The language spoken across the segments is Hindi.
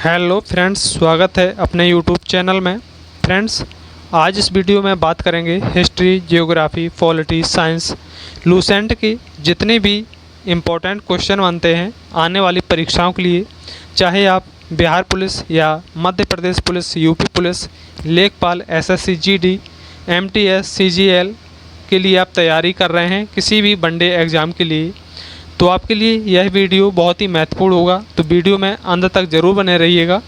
हेलो फ्रेंड्स, स्वागत है अपने यूट्यूब चैनल में। फ्रेंड्स, आज इस वीडियो में बात करेंगे history, geography, polity, science, Lucent की जितने भी इम्पोर्टेंट क्वेश्चन बनते हैं आने वाली परीक्षाओं के लिए, चाहे आप बिहार पुलिस या Madhya Pradesh police, UP police, लेखपाल, एसएससी जीडी, एमटीएस, सीजीएल के लिए आप तैयारी कर रहे हैं, किसी भी वनडे एग्ज़ाम के लिए, तो आपके लिए यह वीडियो बहुत ही महत्वपूर्ण होगा। तो वीडियो में अंत तक ज़रूर बने रहिएगा।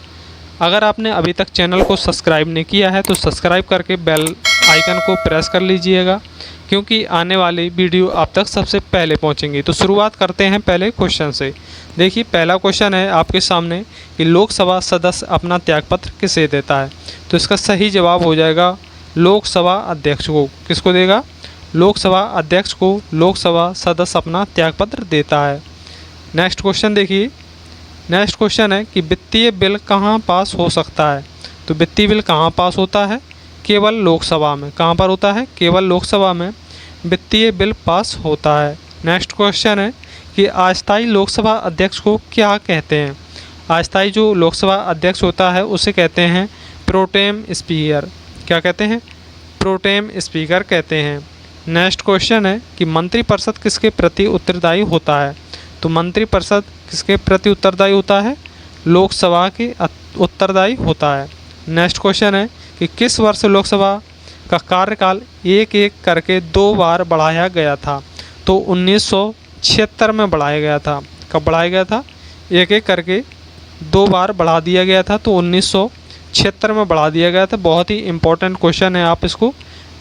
अगर आपने अभी तक चैनल को सब्सक्राइब नहीं किया है तो सब्सक्राइब करके बेल आइकन को प्रेस कर लीजिएगा, क्योंकि आने वाली वीडियो आप तक सबसे पहले पहुंचेंगी। तो शुरुआत करते हैं पहले क्वेश्चन से। देखिए, पहला क्वेश्चन है आपके सामने कि लोकसभा सदस्य अपना त्यागपत्र किसे देता है। तो इसका सही जवाब हो जाएगा लोकसभा अध्यक्ष को। किसको देगा? लोकसभा अध्यक्ष को लोकसभा सदस्य अपना त्यागपत्र देता है। नेक्स्ट क्वेश्चन देखिए। नेक्स्ट क्वेश्चन है कि वित्तीय बिल कहाँ पास हो सकता है। तो वित्तीय बिल कहाँ पास होता है? केवल लोकसभा में। कहाँ पर होता है? केवल लोकसभा में वित्तीय बिल पास होता है। नेक्स्ट क्वेश्चन है कि अस्थायी लोकसभा अध्यक्ष को क्या कहते हैं। अस्थायी जो लोकसभा अध्यक्ष होता है उसे कहते हैं प्रोटेम स्पीकर। क्या कहते हैं? प्रोटेम स्पीकर कहते हैं। नेक्स्ट क्वेश्चन है कि मंत्रिपरिषद किसके प्रति उत्तरदायी होता है। तो मंत्रिपरिषद किसके प्रति उत्तरदायी होता है? लोकसभा के उत्तरदायी होता है। नेक्स्ट क्वेश्चन है कि किस वर्ष लोकसभा का कार्यकाल एक एक करके 2 बार बढ़ाया गया था। तो 1976 में बढ़ाया गया था। कब बढ़ाया गया था? एक एक करके 2 बार बढ़ा दिया गया था, तो 1976 में बढ़ा दिया गया था। बहुत ही इंपॉर्टेंट क्वेश्चन है, आप इसको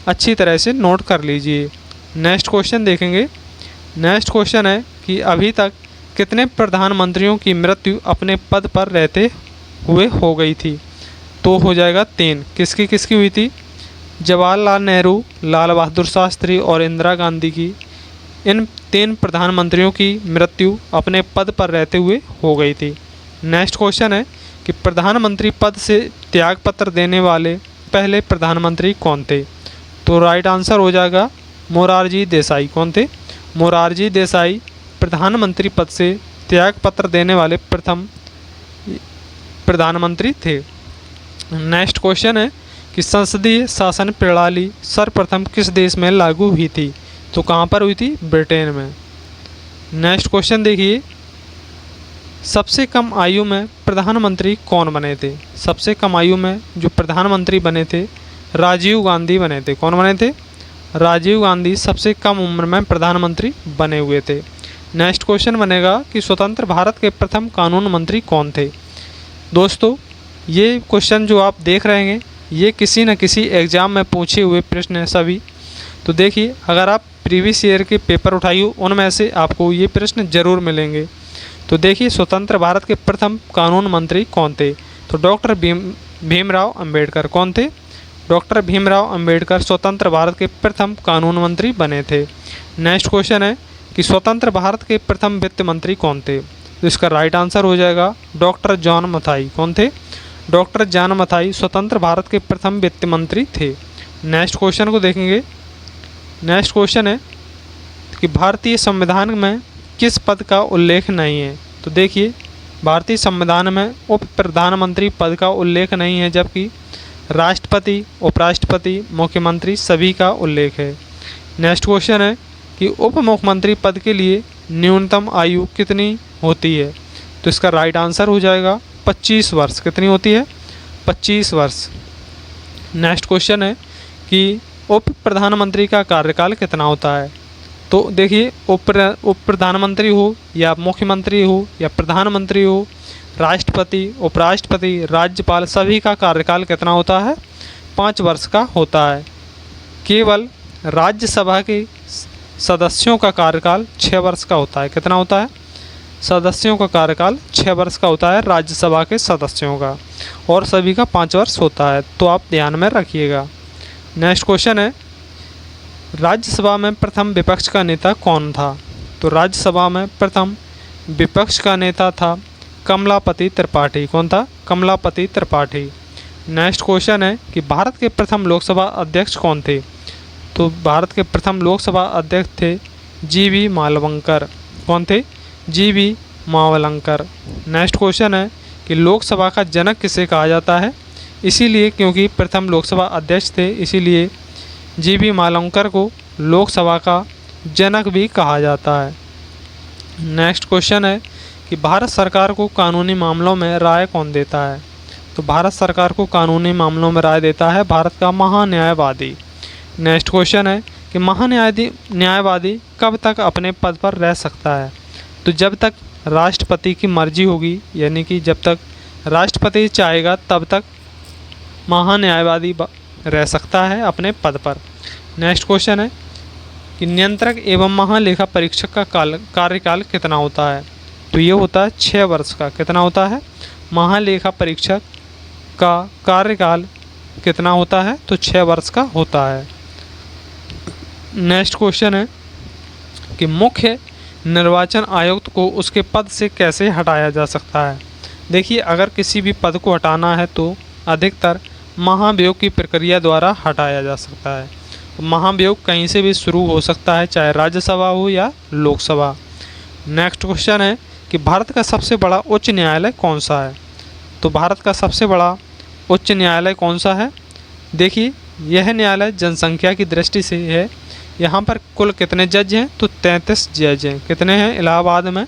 अच्छी तरह से नोट कर लीजिए। नेक्स्ट क्वेश्चन देखेंगे। नेक्स्ट क्वेश्चन है कि अभी तक कितने प्रधानमंत्रियों की मृत्यु अपने पद पर रहते हुए हो गई थी। तो हो जाएगा 3। किसकी किसकी हुई थी? जवाहरलाल नेहरू, लाल बहादुर शास्त्री और इंदिरा गांधी की। इन 3 प्रधानमंत्रियों की मृत्यु अपने पद पर रहते हुए हो गई थी। नेक्स्ट क्वेश्चन है कि प्रधानमंत्री पद से त्यागपत्र देने वाले पहले प्रधानमंत्री कौन थे। तो राइट आंसर हो जाएगा मोरारजी देसाई। कौन थे? मोरारजी देसाई प्रधानमंत्री पद से त्यागपत्र देने वाले प्रथम प्रधानमंत्री थे। नेक्स्ट क्वेश्चन है कि संसदीय शासन प्रणाली सर्वप्रथम किस देश में लागू हुई थी। तो कहाँ पर हुई थी? ब्रिटेन में। नेक्स्ट क्वेश्चन देखिए। सबसे कम आयु में प्रधानमंत्री कौन बने थे। सबसे कम आयु में जो प्रधानमंत्री बने थे राजीव गांधी बने थे। कौन बने थे? राजीव गांधी सबसे कम उम्र में प्रधानमंत्री बने हुए थे। नेक्स्ट क्वेश्चन बनेगा कि स्वतंत्र भारत के प्रथम कानून मंत्री कौन थे। दोस्तों, ये क्वेश्चन जो आप देख रहे हैं ये किसी न किसी एग्ज़ाम में पूछे हुए प्रश्न हैं सभी। तो देखिए, अगर आप प्रीवियस ईयर के पेपर उठाइए उनमें से आपको ये प्रश्न ज़रूर मिलेंगे। तो देखिए, स्वतंत्र भारत के प्रथम कानून मंत्री कौन थे। तो डॉक्टर भीमराव अंबेडकर। कौन थे? डॉक्टर भीमराव अंबेडकर स्वतंत्र भारत के प्रथम कानून मंत्री बने थे। नेक्स्ट क्वेश्चन है कि स्वतंत्र भारत के प्रथम वित्त मंत्री कौन थे। तो इसका राइट आंसर हो जाएगा डॉक्टर जॉन मथाई। कौन थे? डॉक्टर जॉन मथाई स्वतंत्र भारत के प्रथम वित्त मंत्री थे। नेक्स्ट क्वेश्चन को देखेंगे। नेक्स्ट क्वेश्चन है कि भारतीय संविधान में किस पद का उल्लेख नहीं है। तो देखिए, भारतीय संविधान में उप प्रधानमंत्री पद का उल्लेख नहीं है, जबकि राष्ट्रपति, उपराष्ट्रपति, मुख्यमंत्री सभी का उल्लेख है। नेक्स्ट क्वेश्चन है कि उप मुख्यमंत्री पद के लिए न्यूनतम आयु कितनी होती है। तो इसका राइट आंसर हो जाएगा 25 वर्ष। कितनी होती है? 25 वर्ष। नेक्स्ट क्वेश्चन है कि उप प्रधानमंत्री का कार्यकाल कितना होता है। तो देखिए, उप प्रधानमंत्री हो या मुख्यमंत्री हो या प्रधानमंत्री हो, राष्ट्रपति, उपराष्ट्रपति, राज्यपाल सभी का कार्यकाल कितना होता है? 5 वर्ष का होता है। केवल राज्यसभा के सदस्यों का कार्यकाल 6 वर्ष का होता है। कितना होता है? सदस्यों का कार्यकाल 6 वर्ष का होता है राज्यसभा के सदस्यों का, और सभी का 5 वर्ष होता है। तो आप ध्यान में रखिएगा। नेक्स्ट क्वेश्चन है राज्यसभा में प्रथम विपक्ष का नेता कौन था। तो राज्यसभा में प्रथम विपक्ष का नेता था कमलापति त्रिपाठी। कौन था? कमलापति त्रिपाठी। नेक्स्ट क्वेश्चन है कि भारत के प्रथम लोकसभा अध्यक्ष कौन थे। तो भारत के प्रथम लोकसभा अध्यक्ष थे जीवी मालवंकर। कौन थे? जीवी मावलंकर। नेक्स्ट क्वेश्चन है कि लोकसभा का जनक किसे कहा जाता है? इसीलिए क्योंकि प्रथम लोकसभा अध्यक्ष थे, इसीलिए जीबी मालवंकर को लोकसभा का जनक भी कहा जाता है। नेक्स्ट क्वेश्चन है कि भारत सरकार को कानूनी मामलों में राय कौन देता है? तो भारत सरकार को कानूनी मामलों में राय देता है भारत का महान्यायवादी। नेक्स्ट क्वेश्चन है कि न्यायवादी कब तक अपने पद पर रह सकता है? तो जब तक राष्ट्रपति की मर्जी होगी, यानी कि जब तक राष्ट्रपति चाहेगा तब तक महान्यायवादी रह सकता है अपने पद पर। नेक्स्ट क्वेश्चन है कि नियंत्रक एवं महालेखा परीक्षक का कार्यकाल कितना होता है? तो ये होता है 6 वर्ष का। कितना होता है? महालेखा परीक्षक का कार्यकाल कितना होता है? तो 6 वर्ष का होता है। नेक्स्ट क्वेश्चन है कि मुख्य निर्वाचन आयुक्त को उसके पद से कैसे हटाया जा सकता है? देखिए, अगर किसी भी पद को हटाना है तो अधिकतर महाभियोग की प्रक्रिया द्वारा हटाया जा सकता है। महाभियोग कहीं से भी शुरू हो सकता है, चाहे राज्यसभा हो या लोकसभा। नेक्स्ट क्वेश्चन है कि भारत का सबसे बड़ा उच्च न्यायालय कौन सा है? तो भारत का सबसे बड़ा उच्च न्यायालय कौन सा है? देखिए, यह न्यायालय जनसंख्या की दृष्टि से है। यहाँ पर कुल कितने जज हैं? तो 33 जज हैं। कितने हैं? इलाहाबाद में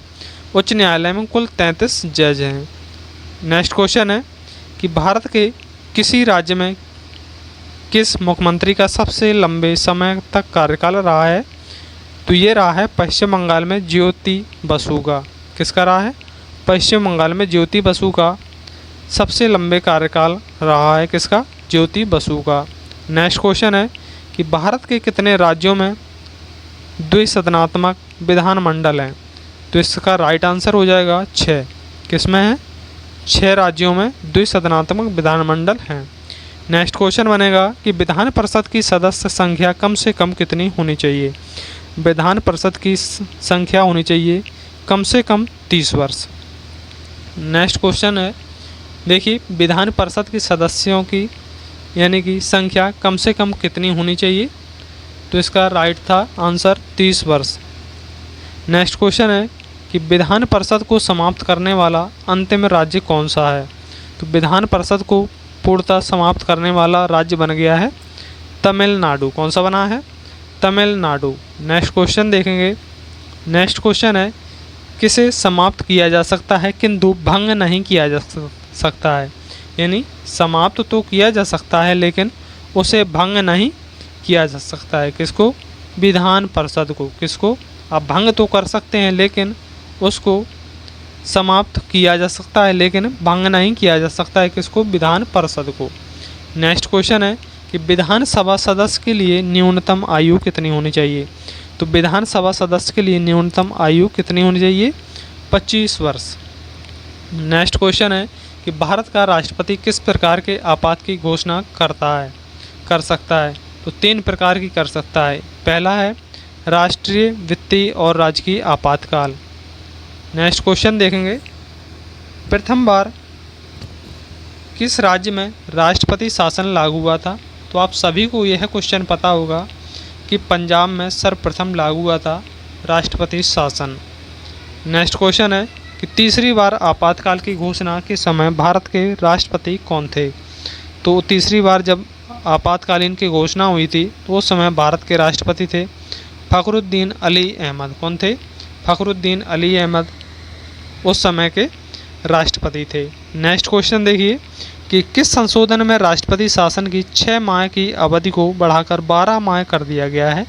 उच्च न्यायालय में कुल 33 जज हैं। नेक्स्ट क्वेश्चन है कि भारत के किसी राज्य में किस मुख्यमंत्री का सबसे लंबे समय तक कार्यकाल रहा है? तो ये रहा है पश्चिम बंगाल में ज्योति बसु का। किसका रहा है? पश्चिम बंगाल में ज्योति बसु का सबसे लंबे कार्यकाल रहा है। किसका? ज्योति बसु का। नेक्स्ट क्वेश्चन है कि भारत के कितने राज्यों में द्विसदनात्मक विधानमंडल हैं? तो इसका राइट आंसर हो जाएगा 6। किसमें है? 6 राज्यों में द्विसदनात्मक विधानमंडल हैं। नेक्स्ट क्वेश्चन बनेगा कि विधान परिषद की सदस्य संख्या कम से कम कितनी होनी चाहिए? विधान परिषद की संख्या होनी चाहिए कम से कम 30 वर्ष। नेक्स्ट क्वेश्चन है, देखिए, विधान परिषद के सदस्यों की यानी कि संख्या कम से कम कितनी होनी चाहिए? तो इसका राइट था आंसर 30 वर्ष। नेक्स्ट क्वेश्चन है कि विधान परिषद को समाप्त करने वाला अंतिम राज्य कौन सा है? तो विधान परिषद को पूर्णतः समाप्त करने वाला राज्य बन गया है तमिलनाडु। कौन सा बना है? तमिलनाडु। नेक्स्ट क्वेश्चन देखेंगे। नेक्स्ट क्वेश्चन है, किसे समाप्त किया जा सकता है किंतु भंग नहीं किया जा सकता है? यानी समाप्त तो किया जा सकता है लेकिन उसे भंग नहीं किया जा सकता है। किसको? विधान परिषद को। किसको? आप भंग तो कर सकते हैं लेकिन उसको समाप्त किया जा सकता है लेकिन भंग नहीं किया जा सकता है। किसको? विधान परिषद को। नेक्स्ट क्वेश्चन है कि विधानसभा सदस्य के लिए न्यूनतम आयु कितनी होनी चाहिए? तो विधानसभा सदस्य के लिए न्यूनतम आयु कितनी होनी चाहिए? 25 वर्ष। नेक्स्ट क्वेश्चन है कि भारत का राष्ट्रपति किस प्रकार के आपात की घोषणा कर सकता है? तो 3 प्रकार की कर सकता है। पहला है राष्ट्रीय, वित्तीय और राजकीय आपातकाल। नेक्स्ट क्वेश्चन देखेंगे, प्रथम बार किस राज्य में राष्ट्रपति शासन लागू हुआ था? तो आप सभी को यह क्वेश्चन पता होगा कि पंजाब में सर्वप्रथम लागू हुआ था राष्ट्रपति शासन। नेक्स्ट क्वेश्चन है कि तीसरी बार आपातकाल की घोषणा के समय भारत के राष्ट्रपति कौन थे? तो तीसरी बार जब आपातकालीन की घोषणा हुई थी तो उस समय भारत के राष्ट्रपति थे फ़खरुद्दीन अली अहमद। कौन थे? फ़खरुद्दीन अली अहमद उस समय के राष्ट्रपति थे। नेक्स्ट क्वेश्चन देखिए कि किस संशोधन में राष्ट्रपति शासन की 6 माह की अवधि को बढ़ाकर 12 माह कर दिया गया है?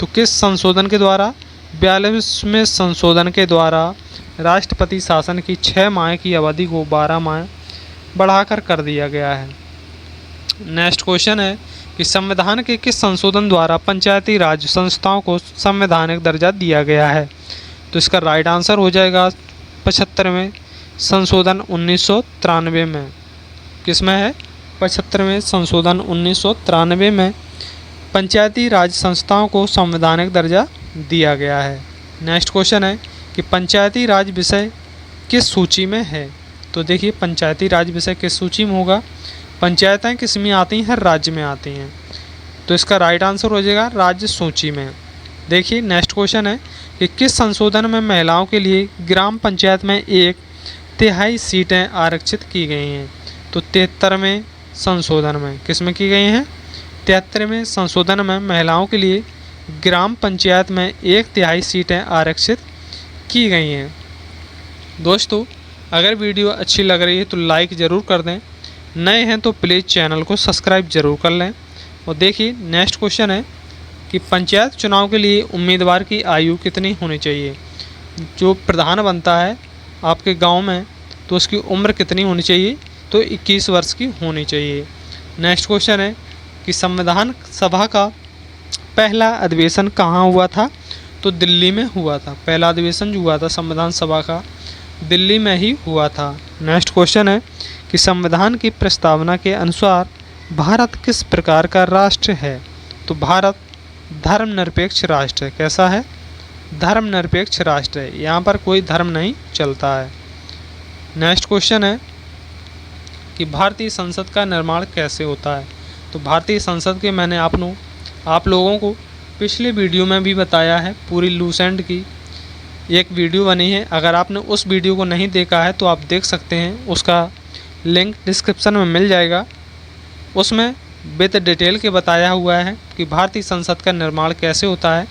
तो किस संशोधन के द्वारा? 42वें संशोधन के द्वारा राष्ट्रपति शासन की 6 माह की अवधि को 12 माह बढ़ाकर कर दिया गया है। नेक्स्ट क्वेश्चन है कि संविधान के किस संशोधन द्वारा पंचायती राज संस्थाओं को संवैधानिक दर्जा दिया गया है? तो इसका राइट आंसर हो जाएगा 75वें संशोधन 1993 में। किसमें है? 75वें संशोधन 1993 में पंचायती राज संस्थाओं को संवैधानिक दर्जा दिया गया है। नेक्स्ट क्वेश्चन है कि पंचायती राज विषय किस सूची में है? तो देखिए, पंचायती राज विषय किस सूची में होगा? पंचायतें किस में आती हैं? राज्य में आती हैं। तो इसका राइट आंसर हो जाएगा राज्य सूची में। देखिए, नेक्स्ट क्वेश्चन है कि किस संशोधन में महिलाओं के लिए ग्राम पंचायत में एक तिहाई सीटें आरक्षित की गई हैं। तो 73वें संशोधन में किसमें की गई हैं? 73वें संशोधन में महिलाओं के लिए ग्राम पंचायत में 1/3 सीटें आरक्षित की गई हैं। दोस्तों, अगर वीडियो अच्छी लग रही है तो लाइक ज़रूर कर दें, नए हैं तो प्लीज़ चैनल को सब्सक्राइब ज़रूर कर लें। और देखिए नेक्स्ट क्वेश्चन है कि पंचायत चुनाव के लिए उम्मीदवार की आयु कितनी होनी चाहिए? जो प्रधान बनता है आपके गांव में तो उसकी उम्र कितनी होनी चाहिए? तो 21 वर्ष की होनी चाहिए। नेक्स्ट क्वेश्चन है कि संविधान सभा का पहला अधिवेशन कहाँ हुआ था? तो दिल्ली में हुआ था। पहला अधिवेशन जो हुआ था संविधान सभा का दिल्ली में ही हुआ था। नेक्स्ट क्वेश्चन है कि संविधान की प्रस्तावना के अनुसार भारत किस प्रकार का राष्ट्र है? तो भारत धर्मनिरपेक्ष राष्ट्र है। कैसा है? धर्मनिरपेक्ष राष्ट्र है। यहाँ पर कोई धर्म नहीं चलता है। नेक्स्ट क्वेश्चन है कि भारतीय संसद का निर्माण कैसे होता है? तो भारतीय संसद के मैंने आप लोगों को पिछले वीडियो में भी बताया है। पूरी लूसेंट की एक वीडियो बनी है, अगर आपने उस वीडियो को नहीं देखा है तो आप देख सकते हैं, उसका लिंक डिस्क्रिप्शन में मिल जाएगा। उसमें विद डिटेल के बताया हुआ है कि भारतीय संसद का निर्माण कैसे होता है।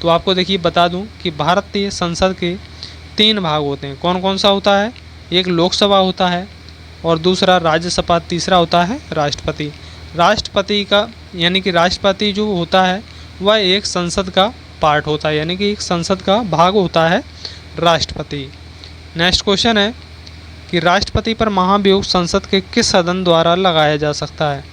तो आपको देखिए बता दूं कि भारतीय संसद के 3 भाग होते हैं। कौन कौन सा होता है? एक लोकसभा होता है और दूसरा राज्यसभा, तीसरा होता है राष्ट्रपति। राष्ट्रपति का यानी कि राष्ट्रपति जो होता है वह एक संसद का पार्ट होता है, यानी कि एक संसद का भाग होता है राष्ट्रपति। नेक्स्ट क्वेश्चन है कि राष्ट्रपति पर महाभियोग संसद के किस सदन द्वारा लगाया जा सकता है?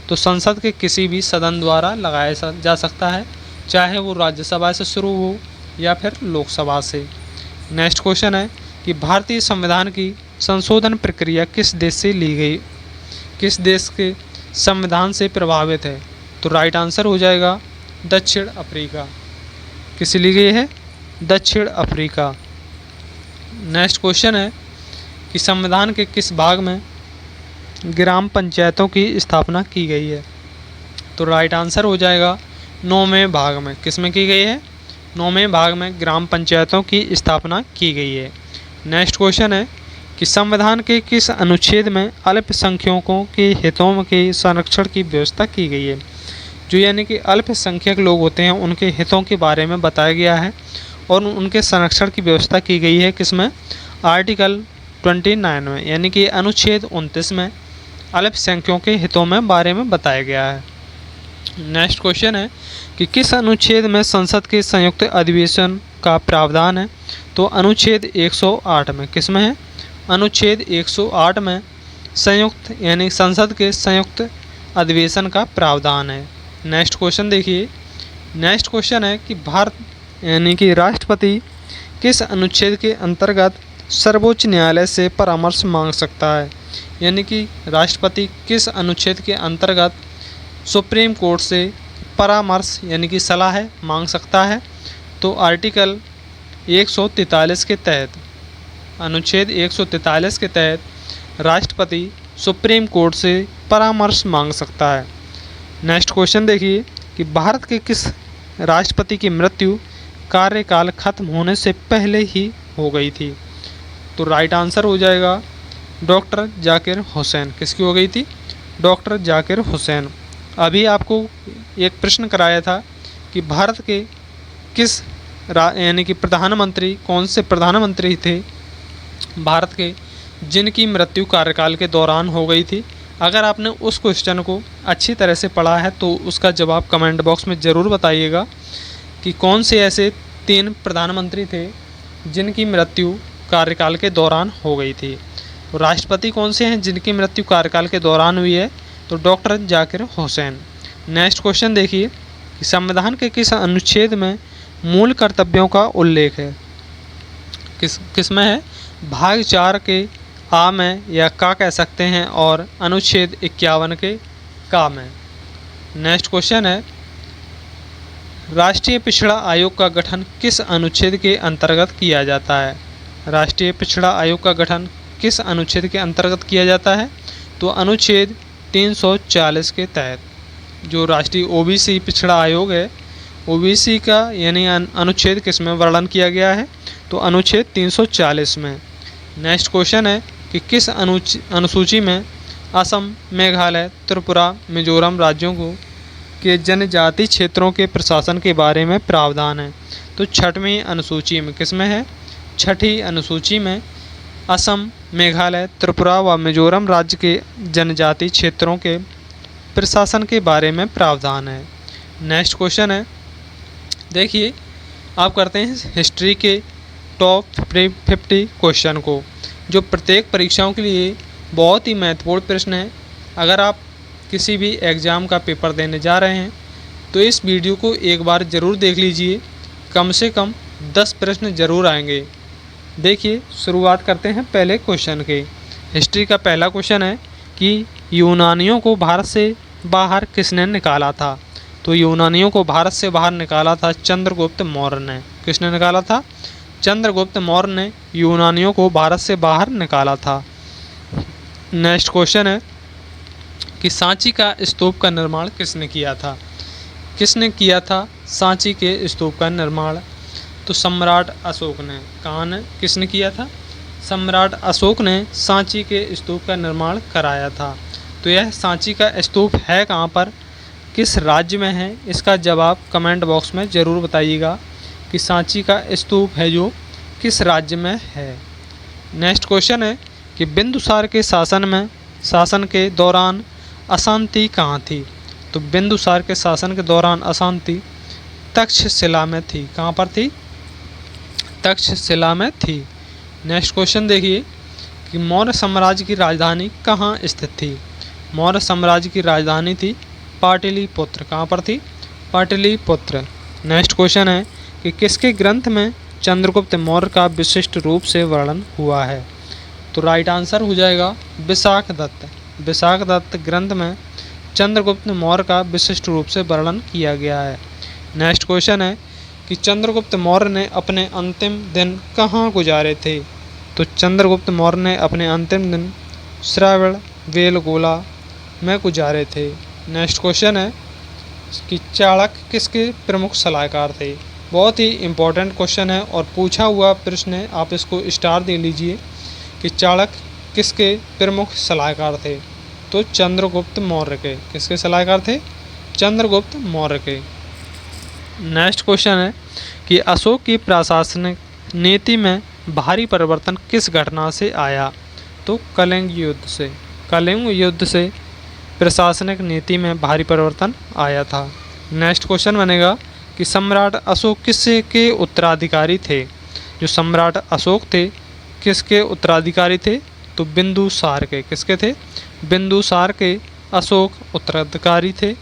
तो संसद के किसी भी सदन द्वारा लगाया जा सकता है, चाहे वो राज्यसभा से शुरू हो या फिर लोकसभा से। नेक्स्ट क्वेश्चन है कि भारतीय संविधान की संशोधन प्रक्रिया किस देश से ली गई? किस देश के संविधान से प्रभावित है? तो राइट आंसर हो जाएगा दक्षिण अफ्रीका। किसे ली गई है? दक्षिण अफ्रीका। नेक्स्ट क्वेश्चन है कि संविधान के किस भाग में ग्राम पंचायतों की स्थापना की गई है? तो राइट आंसर हो जाएगा 9वें भाग में। किस में की गई है? 9वें भाग में ग्राम पंचायतों की स्थापना की गई है। नेक्स्ट क्वेश्चन है कि संविधान के किस अनुच्छेद में अल्पसंख्यकों के हितों के संरक्षण की व्यवस्था की गई है? जो यानी कि अल्पसंख्यक लोग होते हैं उनके हितों के बारे में बताया गया है और उनके संरक्षण की व्यवस्था की गई है। किसमें? आर्टिकल 29 में, यानी कि अनुच्छेद 29 में अल्पसंख्यकों के हितों में बारे में बताया गया है। नेक्स्ट क्वेश्चन है कि किस अनुच्छेद में संसद के संयुक्त अधिवेशन का प्रावधान है? तो अनुच्छेद 108 में। किस में है? अनुच्छेद 108 में संयुक्त यानी संसद के संयुक्त अधिवेशन का प्रावधान है। नेक्स्ट क्वेश्चन देखिए। नेक्स्ट क्वेश्चन है कि भारत यानी कि राष्ट्रपति किस अनुच्छेद के अंतर्गत सर्वोच्च न्यायालय से परामर्श मांग सकता है? यानी कि राष्ट्रपति किस अनुच्छेद के अंतर्गत सुप्रीम कोर्ट से परामर्श यानी कि सलाह मांग सकता है? तो आर्टिकल 143 के तहत, अनुच्छेद 143 के तहत राष्ट्रपति सुप्रीम कोर्ट से परामर्श मांग सकता है। नेक्स्ट क्वेश्चन देखिए कि भारत के किस राष्ट्रपति की मृत्यु कार्यकाल खत्म होने से पहले ही हो गई थी? तो राइट आंसर हो जाएगा डॉक्टर जाकिर हुसैन। किसकी हो गई थी? डॉक्टर जाकिर हुसैन। अभी आपको एक प्रश्न कराया था कि भारत के किस यानी कि प्रधानमंत्री कौन से प्रधानमंत्री थे भारत के जिनकी मृत्यु कार्यकाल के दौरान हो गई थी? अगर आपने उस क्वेश्चन को अच्छी तरह से पढ़ा है तो उसका जवाब कमेंट बॉक्स में ज़रूर बताइएगा कि कौन से ऐसे 3 प्रधानमंत्री थे जिनकी मृत्यु कार्यकाल के दौरान हो गई थी। तो राष्ट्रपति कौन से हैं जिनकी मृत्यु कार्यकाल के दौरान हुई है? तो doctor Zakir Hussain. Next question देखिए कि संविधान के किस अनुच्छेद में मूल कर्तव्यों का उल्लेख है? किस में है? भाग 4 के आ में या का कह सकते हैं और अनुच्छेद 51 के का में। नेक्स्ट क्वेश्चन है राष्ट्रीय पिछड़ा आयोग का गठन किस अनुच्छेद के अंतर्गत किया जाता है? राष्ट्रीय पिछड़ा आयोग का गठन किस अनुच्छेद के अंतर्गत किया जाता है? तो अनुच्छेद 340 के तहत। जो राष्ट्रीय ओबीसी पिछड़ा आयोग है, ओबीसी का यानी अनुच्छेद किस में वर्णन किया गया है? तो अनुच्छेद 340 में। नेक्स्ट क्वेश्चन है कि किस अनुसूची में असम, मेघालय, त्रिपुरा, मिजोरम राज्यों को के जनजाति क्षेत्रों के प्रशासन के बारे में प्रावधान है? तो छठवीं अनुसूची में। किस में है? छठी अनुसूची में असम, मेघालय, त्रिपुरा व मिजोरम राज्य के जनजाति क्षेत्रों के प्रशासन के बारे में प्रावधान है। नेक्स्ट क्वेश्चन है, देखिए आप करते हैं हिस्ट्री के टॉप 50 क्वेश्चन को, जो प्रत्येक परीक्षाओं के लिए बहुत ही महत्वपूर्ण प्रश्न है। अगर आप किसी भी एग्ज़ाम का पेपर देने जा रहे हैं तो इस वीडियो को एक बार ज़रूर देख लीजिए, कम से कम 10 प्रश्न ज़रूर आएंगे। देखिए शुरुआत करते हैं पहले क्वेश्चन के। हिस्ट्री का पहला क्वेश्चन है कि यूनानियों को भारत से बाहर किसने निकाला था? तो यूनानियों को भारत से बाहर निकाला था चंद्रगुप्त मौर्य ने। किसने निकाला था? चंद्रगुप्त मौर्य ने यूनानियों को भारत से बाहर निकाला था। नेक्स्ट क्वेश्चन है कि सांची का स्तूप का निर्माण किसने किया था? किसने किया था सांची के स्तूप का निर्माण? तो सम्राट अशोक ने। कहाँ ने, किसने किया था? सम्राट अशोक ने सांची के स्तूप का निर्माण कराया था। तो यह सांची का स्तूप है कहाँ पर, किस राज्य में है? इसका जवाब कमेंट बॉक्स में ज़रूर बताइएगा कि सांची का स्तूप है जो किस राज्य में है। नेक्स्ट क्वेश्चन है कि बिंदुसार के शासन के दौरान अशांति कहाँ थी? तो बिंदुसार के शासन के दौरान अशांति तक्षशिला में थी। कहाँ पर थी? तक्षशिला में थी। नेक्स्ट क्वेश्चन देखिए कि मौर्य साम्राज्य की राजधानी कहाँ स्थित थी? मौर्य साम्राज्य की राजधानी थी पाटलिपुत्र। कहाँ पर थी? पाटलिपुत्र। नेक्स्ट क्वेश्चन है कि किसके ग्रंथ में चंद्रगुप्त मौर्य का विशिष्ट रूप से वर्णन हुआ है? तो राइट आंसर हो जाएगा विशाख दत्त। विशाख दत्त ग्रंथ में चंद्रगुप्त मौर्य का विशिष्ट रूप से वर्णन किया गया है। नेक्स्ट क्वेश्चन है कि चंद्रगुप्त मौर्य ने अपने अंतिम दिन कहाँ गुजारे थे? तो चंद्रगुप्त मौर्य ने अपने अंतिम दिन श्रावणबेलगोला में गुजारे थे। नेक्स्ट क्वेश्चन है कि चाणक्य किसके प्रमुख सलाहकार थे? बहुत ही इम्पोर्टेंट क्वेश्चन है और पूछा हुआ प्रश्न है, आप इसको स्टार दे लीजिए कि चाणक्य किसके प्रमुख सलाहकार थे? तो चंद्रगुप्त मौर्य के। किसके सलाहकार थे? चंद्रगुप्त मौर्य के। नेक्स्ट क्वेश्चन है कि अशोक की प्रशासनिक नीति में भारी परिवर्तन किस घटना से आया? तो कलिंग युद्ध से। कलिंग युद्ध से प्रशासनिक नीति में भारी परिवर्तन आया था। नेक्स्ट क्वेश्चन बनेगा कि सम्राट अशोक किसके उत्तराधिकारी थे? जो सम्राट अशोक थे किसके उत्तराधिकारी थे? तो बिंदुसार के। किसके थे? बिंदुसार के अशोक उत्तराधिकारी थे।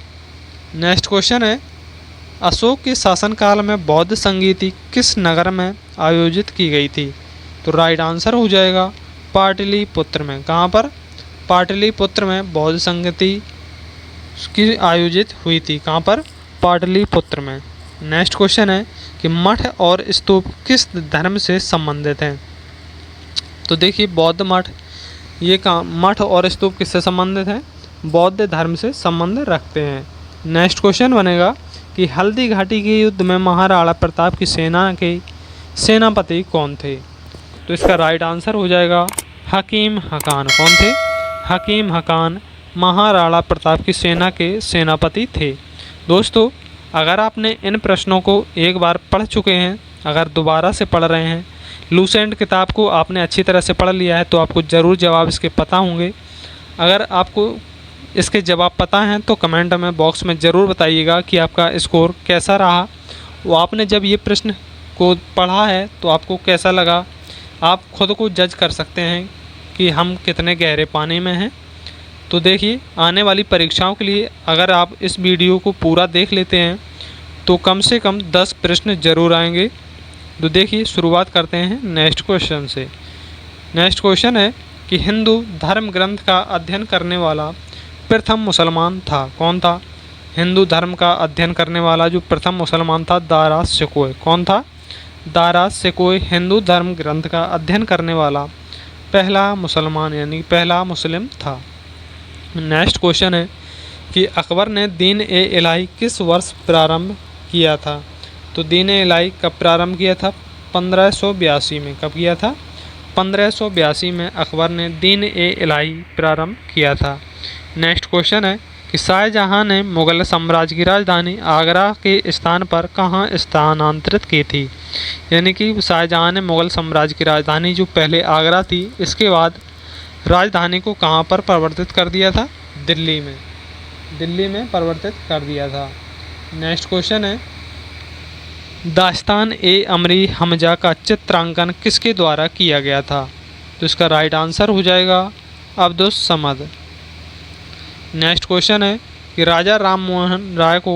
नेक्स्ट क्वेश्चन है अशोक के शासनकाल में बौद्ध संगीति किस नगर में आयोजित की गई थी? तो राइट आंसर हो जाएगा पाटलिपुत्र में। कहाँ पर? पाटलिपुत्र में बौद्ध संगीति की आयोजित हुई थी। कहाँ पर? पाटलिपुत्र में। नेक्स्ट क्वेश्चन है कि मठ और स्तूप किस धर्म से संबंधित हैं? तो देखिए बौद्ध मठ, ये मठ और स्तूप किससे संबंधित हैं? बौद्ध धर्म से संबंध रखते हैं। नेक्स्ट क्वेश्चन बनेगा कि हल्दी घाटी के युद्ध में महाराणा प्रताप की सेना के सेनापति कौन थे? तो इसका राइट आंसर हो जाएगा हकीम हकान। कौन थे? हकीम हकान महाराणा प्रताप की सेना के सेनापति थे। दोस्तों अगर आपने इन प्रश्नों को एक बार पढ़ चुके हैं, अगर दोबारा से पढ़ रहे हैं, लूसेंट किताब को आपने अच्छी तरह से पढ़ लिया है तो आपको ज़रूर जवाब इसके पता होंगे। अगर आपको इसके जवाब पता हैं तो कमेंट में बॉक्स में ज़रूर बताइएगा कि आपका स्कोर कैसा रहा। वो आपने जब ये प्रश्न को पढ़ा है तो आपको कैसा लगा, आप खुद को जज कर सकते हैं कि हम कितने गहरे पानी में हैं। तो देखिए आने वाली परीक्षाओं के लिए अगर आप इस वीडियो को पूरा देख लेते हैं तो कम से कम 10 प्रश्न ज़रूर आएंगे। तो देखिए शुरुआत करते हैं नेक्स्ट क्वेश्चन से। नेक्स्ट क्वेश्चन है कि हिंदू धर्म ग्रंथ का अध्ययन करने वाला प्रथम मुसलमान था? कौन था? हिंदू धर्म का अध्ययन करने वाला जो प्रथम मुसलमान था दारा शिकोह। कौन था? दारा शिकोह हिंदू धर्म ग्रंथ का अध्ययन करने वाला पहला मुसलमान यानी पहला मुस्लिम था। नेक्स्ट क्वेश्चन है कि अकबर ने दीन ए इलाही किस वर्ष प्रारंभ किया था? तो दीन ए इलाही कब प्रारंभ किया था? 1582 में। कब किया था? 1582 में अकबर ने दीन-ए-इलाही प्रारंभ किया था। नेक्स्ट क्वेश्चन है कि शाहजहां ने मुगल साम्राज्य की राजधानी आगरा के स्थान पर कहाँ स्थानांतरित की थी। यानी कि शाहजहां ने मुगल साम्राज्य की राजधानी जो पहले आगरा थी, इसके बाद राजधानी को कहाँ पर परिवर्तित कर दिया था, दिल्ली में। दिल्ली में परिवर्तित कर दिया था। नेक्स्ट क्वेश्चन है दास्तान-ए-अमरी हमजा का चित्रांकन किसके द्वारा किया गया था। तो इसका राइट आंसर हो जाएगा अब्दुस समद। नेक्स्ट क्वेश्चन है कि राजा राम मोहन राय को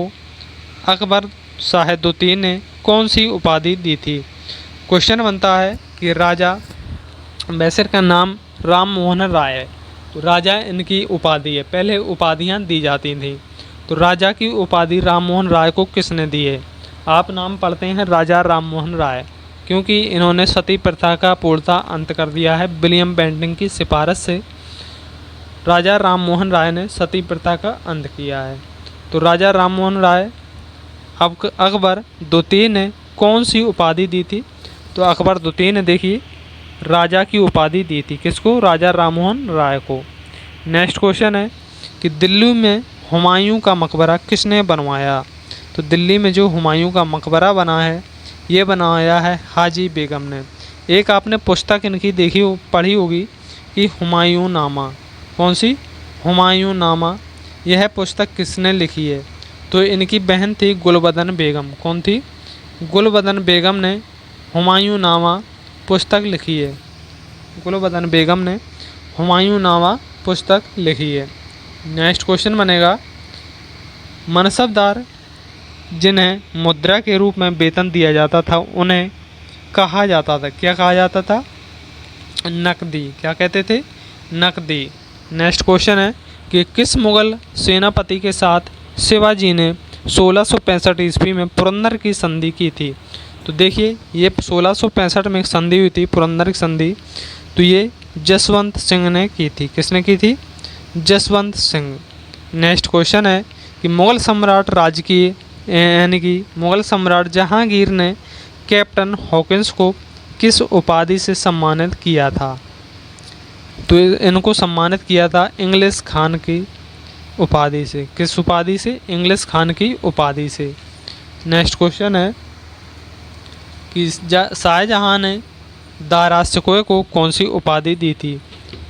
अकबर शाह द्वितीय ने कौन सी उपाधि दी थी। क्वेश्चन बनता है कि राजा, वैसे का नाम राम मोहन राय है, तो राजा इनकी उपाधि है। पहले उपाधियां दी जाती थी, तो राजा की उपाधि राम मोहन राय को किसने दी है। आप नाम पढ़ते हैं राजा राम मोहन राय, क्योंकि इन्होंने सती प्रथा का पूर्णतः अंत कर दिया है। विलियम बेंटिंक की सिफारिश से राजा राम मोहन राय ने सती प्रथा का अंत किया है। तो राजा राम मोहन राय अकबर द्वितीय ने कौन सी उपाधि दी थी। तो अकबर द्वितीय ने देखिए राजा की उपाधि दी थी, किसको, राजा राम मोहन राय को। नेक्स्ट क्वेश्चन है कि दिल्ली में हुमायूं का मकबरा किसने बनवाया। तो दिल्ली में जो हुमायूं का मकबरा बना है, ये बनाया है हाजी बेगम ने। एक आपने पुस्तक इनकी देखी पढ़ी होगी कि हुमायूं नामा। कौन सी, हुमायूं नामा। यह पुस्तक किसने लिखी है। तो इनकी बहन थी गुलबदन बेगम। कौन थी, गुलबदन बेगम ने हुमायूं नामा पुस्तक लिखी है। गुलबदन बेगम ने हुमायूं नामा पुस्तक लिखी है। नेक्स्ट क्वेश्चन बनेगा मनसबदार जिन्हें मुद्रा के रूप में वेतन दिया जाता था उन्हें कहा जाता था, क्या कहा जाता था, नकदी। क्या कहते थे, नकदी। नेक्स्ट क्वेश्चन है कि किस मुगल सेनापति के साथ शिवाजी ने 1665 ईस्वी में पुरंदर की संधि की थी। तो देखिए ये 1665 में एक संधि हुई थी, पुरंदर की संधि। तो ये जसवंत सिंह ने की थी। किसने की थी, जसवंत सिंह। नेक्स्ट क्वेश्चन है कि मुगल सम्राट राजकीय यानी कि मुगल सम्राट जहांगीर ने कैप्टन हॉकिंस को किस उपाधि से सम्मानित किया था। तो इनको सम्मानित किया था इंग्लिश खान की उपाधि से। किस उपाधि से, इंग्लिश खान की उपाधि से। नेक्स्ट क्वेश्चन है कि शाहजहां ने दारा शिकोह को कौन सी उपाधि दी थी।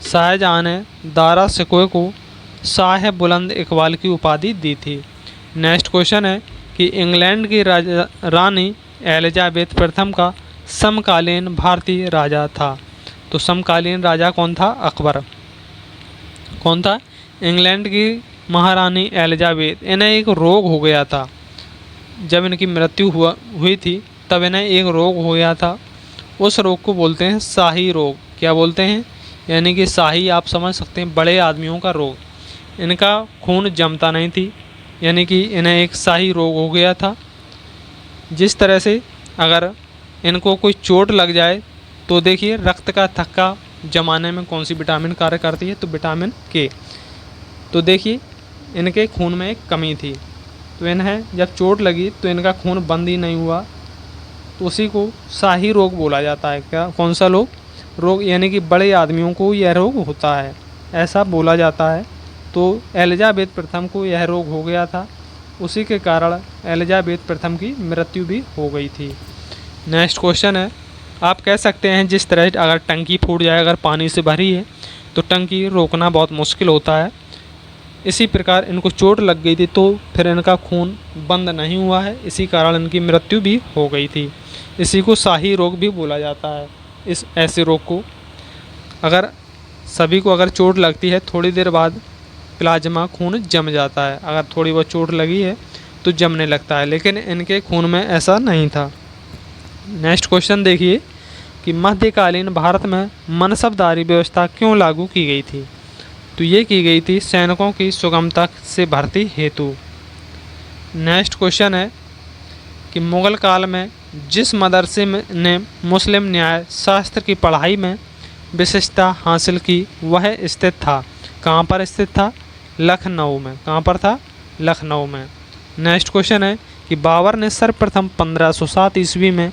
शाहजहां ने दारा शिकोह को शाह बुलंद इकबाल की उपाधि दी थी। नेक्स्ट क्वेश्चन है कि इंग्लैंड की रानी एलिजाबेथ प्रथम का समकालीन भारतीय राजा था। तो समकालीन राजा कौन था, अकबर। कौन था, इंग्लैंड की महारानी एलिजाबेथ। इन्हें एक रोग हो गया था, जब इनकी मृत्यु हुई थी तब इन्हें एक रोग हो गया था। उस रोग को बोलते हैं शाही रोग। क्या बोलते हैं, यानी कि शाही आप समझ सकते हैं, बड़े आदमियों का रोग। इनका खून जमता नहीं थी, यानी कि इन्हें एक शाही रोग हो गया था। जिस तरह से अगर इनको कोई चोट लग जाए तो देखिए रक्त का थक्का जमाने में कौन सी विटामिन कार्य करती है, तो विटामिन के। तो देखिए इनके खून में एक कमी थी, तो इन्हें जब चोट लगी तो इनका खून बंद ही नहीं हुआ, तो उसी को शाही रोग बोला जाता है। क्या, कौन सा रोग, यानी कि बड़े आदमियों को यह रोग होता है, ऐसा बोला जाता है। तो एलिजाबेथ प्रथम को यह रोग हो गया था, उसी के कारण एलिजाबेथ प्रथम की मृत्यु भी हो गई थी। नेक्स्ट क्वेश्चन है, आप कह सकते हैं जिस तरह अगर टंकी फूट जाए, अगर पानी से भरी है तो टंकी रोकना बहुत मुश्किल होता है, इसी प्रकार इनको चोट लग गई थी तो फिर इनका खून बंद नहीं हुआ है, इसी कारण इनकी मृत्यु भी हो गई थी। इसी को शाही रोग भी बोला जाता है। इस ऐसे रोग को अगर सभी को अगर चोट लगती है, थोड़ी देर बाद प्लाज्मा खून जम जाता है। अगर थोड़ी बहुत चोट लगी है तो जमने लगता है, लेकिन इनके खून में ऐसा नहीं था। नेक्स्ट क्वेश्चन देखिए कि मध्यकालीन भारत में मनसबदारी व्यवस्था क्यों लागू की गई थी। तो ये की गई थी सैनिकों की सुगमता से भर्ती हेतु। नेक्स्ट क्वेश्चन है कि मुगल काल में जिस मदरसे ने मुस्लिम न्याय शास्त्र की पढ़ाई में विशिष्टता हासिल की वह स्थित था, कहाँ पर स्थित था, लखनऊ में। कहाँ पर था, लखनऊ में। नेक्स्ट क्वेश्चन है कि बाबर ने सर्वप्रथम 1507 ईस्वी में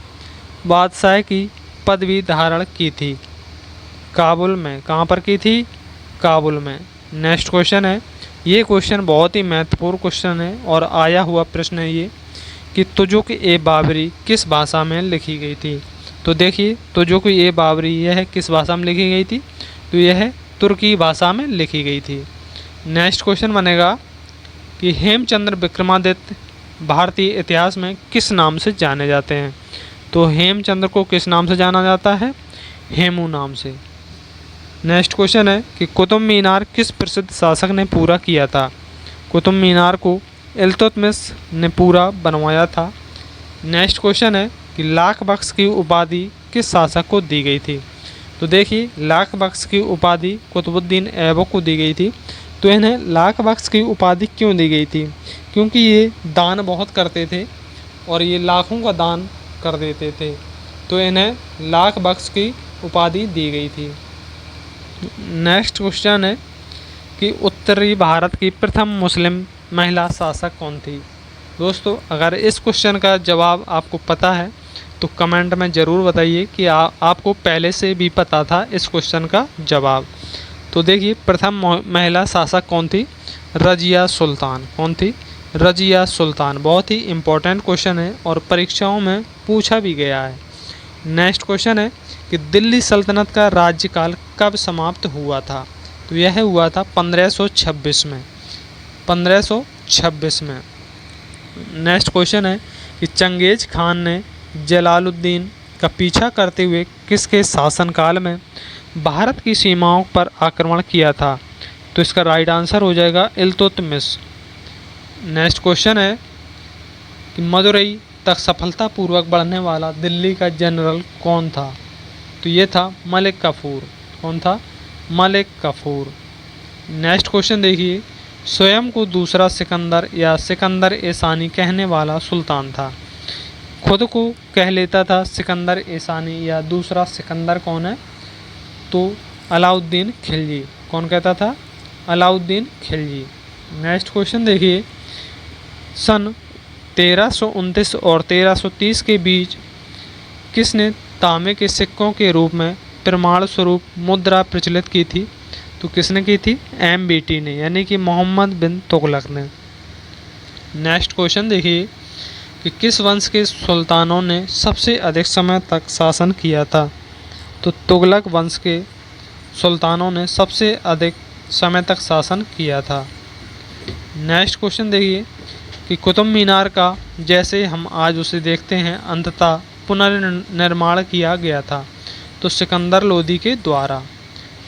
बादशाह की पदवी धारण की थी। काबुल में। कहाँ पर की थी? काबुल में। नेक्स्ट क्वेश्चन है, ये क्वेश्चन बहुत ही महत्वपूर्ण क्वेश्चन है और आया हुआ प्रश्न है ये कि तुजुक ए बाबरी किस भाषा में लिखी गई थी? तो देखिए, तुजुक ए बाबरी यह किस भाषा में लिखी गई थी? तो यह तुर्की भाषा में लिखी गई थी। नेक्स्ट क्वेश्चन बनेगा कि हेमचंद्र विक्रमादित्य भारतीय इतिहास में किस नाम से जाने जाते हैं? तो हेमचंद्र को किस नाम से जाना जाता है? हेमू नाम से। नेक्स्ट क्वेश्चन है कि कुतुब मीनार किस प्रसिद्ध शासक ने पूरा किया था? कुतुब मीनार को इल्तुतमिश ने पूरा बनवाया था। नेक्स्ट क्वेश्चन है कि लाख बख्श की उपाधि किस शासक को दी गई थी? तो देखिए, लाख बख्श की उपाधि कुतुबुद्दीन ऐबक को दी गई थी। तो इन्हें लाख बख्श की उपाधि क्यों दी गई थी? क्योंकि ये दान बहुत करते थे और ये लाखों का दान कर देते थे, तो इन्हें लाख बख्श की उपाधि दी गई थी। नेक्स्ट क्वेश्चन है कि उत्तरी भारत की प्रथम मुस्लिम महिला शासक कौन थी? दोस्तों, अगर इस क्वेश्चन का जवाब आपको पता है तो कमेंट में ज़रूर बताइए कि आपको पहले से भी पता था इस क्वेश्चन का जवाब। तो देखिए, प्रथम महिला शासक कौन थी? रजिया सुल्तान। कौन थी? रजिया सुल्तान। बहुत ही इम्पोर्टेंट क्वेश्चन है और परीक्षाओं में पूछा भी गया है। नेक्स्ट क्वेश्चन है कि दिल्ली सल्तनत का राज्यकाल कब समाप्त हुआ था? तो यह हुआ था 1526 में। 1526 में। नेक्स्ट क्वेश्चन है कि चंगेज खान ने जलालुद्दीन का पीछा करते हुए किसके शासनकाल में भारत की सीमाओं पर आक्रमण किया था? तो इसका राइट आंसर हो जाएगा इल्तुतमिश। नेक्स्ट क्वेश्चन है कि मदुरई तक सफलतापूर्वक बढ़ने वाला दिल्ली का जनरल कौन था? तो ये था मलिक काफूर। कौन था? मलिक काफूर। नेक्स्ट क्वेश्चन देखिए, स्वयं को दूसरा सिकंदर या सिकंदर ए सानी कहने वाला सुल्तान था। खुद को कह लेता था सिकंदर ए सानी या दूसरा सिकंदर कौन है? तो अलाउद्दीन खिलजी। कौन कहता था? अलाउद्दीन खिलजी। नेक्स्ट क्वेश्चन देखिए, सन 1329 और 1330 के बीच किसने तांबे के सिक्कों के रूप में प्रमाण स्वरूप मुद्रा प्रचलित की थी? तो किसने की थी? MBT ने, यानी कि मोहम्मद बिन तुगलक ने। नेक्स्ट क्वेश्चन देखिए कि किस वंश के सुल्तानों ने सबसे अधिक समय तक शासन किया था? तो तुगलक वंश के सुल्तानों ने सबसे अधिक समय तक शासन किया था। नेक्स्ट क्वेश्चन देखिए कि कुतुब मीनार का जैसे हम आज उसे देखते हैं अंततः पुनर्निर्माण किया गया था? तो सिकंदर लोदी के द्वारा।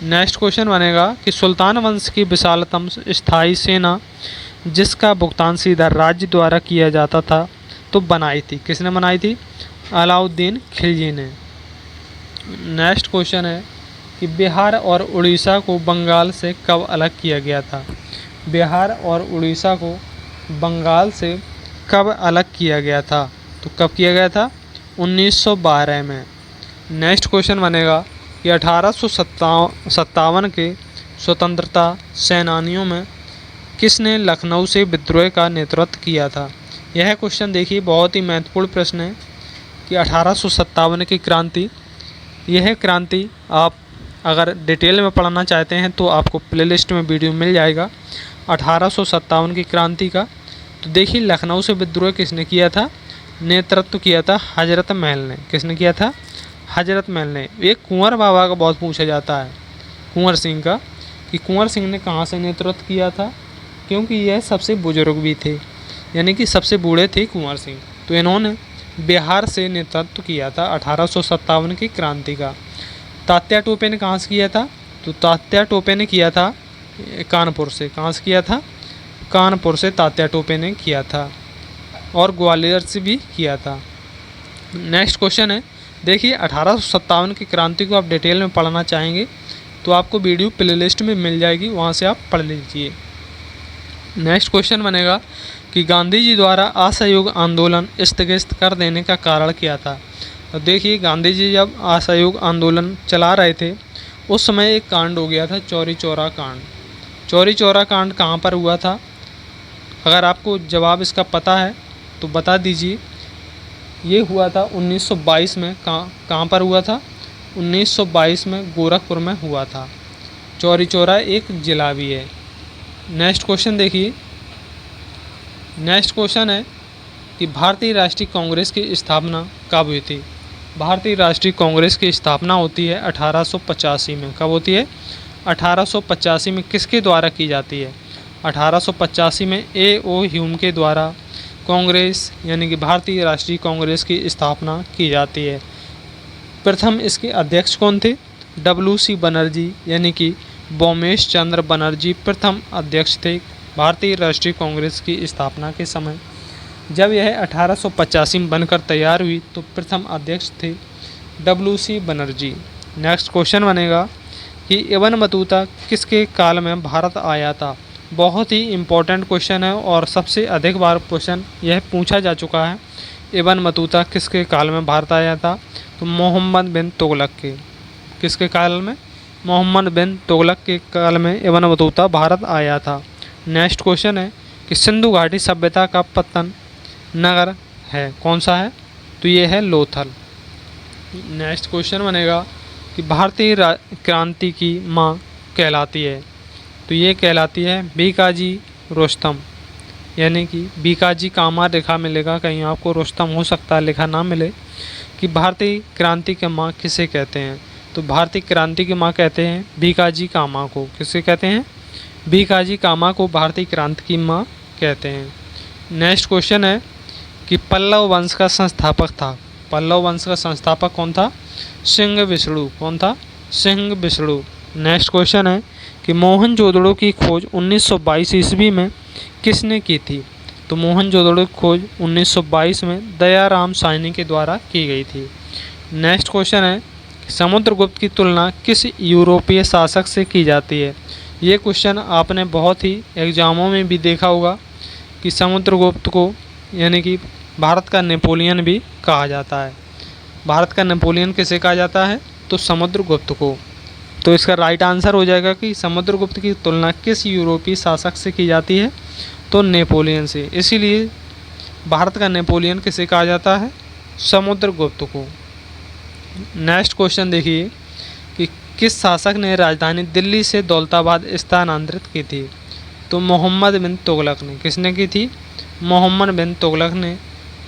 नेक्स्ट क्वेश्चन बनेगा कि सुल्तान वंश की विशालतम स्थायी सेना जिसका भुगतान सीधा राज्य द्वारा किया जाता था तो बनाई थी? किसने बनाई थी? अलाउद्दीन खिलजी ने। नेक्स्ट क्वेश्चन है कि बिहार और उड़ीसा को बंगाल से कब अलग किया गया था? बिहार और उड़ीसा को बंगाल से कब अलग किया गया था? तो कब किया गया था? 1912 में। नेक्स्ट क्वेश्चन बनेगा कि 1857 के स्वतंत्रता सेनानियों में किसने लखनऊ से विद्रोह का नेतृत्व किया था? यह क्वेश्चन देखिए, बहुत ही महत्वपूर्ण प्रश्न है कि 1857 की क्रांति, यह क्रांति आप अगर डिटेल में पढ़ना चाहते हैं तो आपको प्लेलिस्ट में वीडियो मिल जाएगा 1857 की क्रांति का। तो देखिए, लखनऊ से विद्रोह किसने किया था? नेतृत्व किया था हजरत महल ने। किसने किया था? हजरत महल ने। एक कुंवर बाबा का बहुत पूछा जाता है, कुंवर सिंह का, कि कुंवर सिंह ने कहाँ से नेतृत्व किया था, क्योंकि यह सबसे बुजुर्ग भी थे, यानी कि सबसे बूढ़े थे कुंवर सिंह। तो इन्होंने बिहार से नेतृत्व किया था 1857 की क्रांति का। तात्या टोपे ने कहाँ से किया था? तो तात्या टोपे ने किया था कानपुर से। कहाँ से किया था? कानपुर से तात्या टोपे ने किया था, और ग्वालियर से भी किया था। नेक्स्ट क्वेश्चन है, देखिए 1857 की क्रांति को आप डिटेल में पढ़ना चाहेंगे तो आपको वीडियो प्लेलिस्ट में मिल जाएगी, वहाँ से आप पढ़ लीजिए। नेक्स्ट क्वेश्चन बनेगा कि गांधी जी द्वारा असहयोग आंदोलन स्थगित कर देने का कारण क्या था? तो देखिए, गांधी जी जब असहयोग आंदोलन चला रहे थे उस समय एक कांड हो गया था, चौरी चौरा कांड। चौरी चौरा कांड कहाँ पर हुआ था? अगर आपको जवाब इसका पता है तो बता दीजिए। ये हुआ था 1922 में। कहाँ पर हुआ था? 1922 में गोरखपुर में हुआ था। चौरी चौरा एक जिला भी है। नेक्स्ट क्वेश्चन देखिए। नेक्स्ट क्वेश्चन है कि भारतीय राष्ट्रीय कांग्रेस की स्थापना कब हुई थी। भारतीय राष्ट्रीय कांग्रेस की स्थापना होती है 1885 में। कब होती है? 1885 में। किसके द्वारा की जाती है? 1885 में A.O. ह्यूम के द्वारा कांग्रेस यानी कि भारतीय राष्ट्रीय कांग्रेस की स्थापना की जाती है। प्रथम इसके अध्यक्ष कौन थे? W.C. बनर्जी यानी कि बोमेश चंद्र बनर्जी प्रथम अध्यक्ष थे भारतीय राष्ट्रीय कांग्रेस की स्थापना के समय। जब यह 1885 में बनकर तैयार हुई तो प्रथम अध्यक्ष थे W.C. बनर्जी। नेक्स्ट क्वेश्चन बनेगा कि इब्न बतूता किसके काल में भारत आया था। बहुत ही इम्पोर्टेंट क्वेश्चन है और सबसे अधिक बार क्वेश्चन यह पूछा जा चुका है। इब्न बतूता किसके काल में भारत आया था? तो मोहम्मद बिन तुगलक के। किसके काल में? मोहम्मद बिन तुगलक के काल में इब्न बतूता भारत आया था। नेक्स्ट क्वेश्चन है कि सिंधु घाटी सभ्यता का पतन नगर है कौन सा है? तो ये है लोथल। नेक्स्ट क्वेश्चन बनेगा कि भारतीय क्रांति की माँ कहलाती है। तो ये कहलाती है बीकाजी रोस्तम यानी कि बीकाजी कामा लिखा मिलेगा, कहीं आपको रोस्तम हो सकता है लिखा ना मिले। कि भारतीय क्रांति की माँ किसे कहते हैं? तो भारतीय क्रांति की माँ कहते हैं बीकाजी कामा को। किसे कहते हैं? बीकाजी कामा को भारतीय क्रांति की माँ कहते हैं। नेक्स्ट क्वेश्चन है कि पल्लव वंश का संस्थापक था। पल्लव वंश का संस्थापक कौन था? सिंह विष्णु। कौन था? सिंह विष्णु। नेक्स्ट क्वेश्चन है कि मोहनजोदड़ो की खोज 1922 ईस्वी में किसने की थी? तो मोहनजोदड़ो की खोज 1922 में दयाराम साहनी के द्वारा की गई थी। नेक्स्ट क्वेश्चन है समुद्रगुप्त की तुलना किस यूरोपीय शासक से की जाती है? ये क्वेश्चन आपने बहुत ही एग्जामों में भी देखा होगा कि समुद्रगुप्त को यानी कि भारत का नेपोलियन भी कहा जाता है। भारत का नेपोलियन किसे कहा जाता है? तो समुद्रगुप्त को। तो इसका राइट आंसर हो जाएगा कि समुद्रगुप्त की तुलना किस यूरोपीय शासक से की जाती है? तो नेपोलियन से। इसीलिए भारत का नेपोलियन किसे कहा जाता है? समुद्रगुप्त को। नेक्स्ट क्वेश्चन देखिए कि किस शासक ने राजधानी दिल्ली से दौलताबाद स्थानांतरित की थी? तो मोहम्मद बिन तुगलक ने। किसने की थी? मोहम्मद बिन तुगलक ने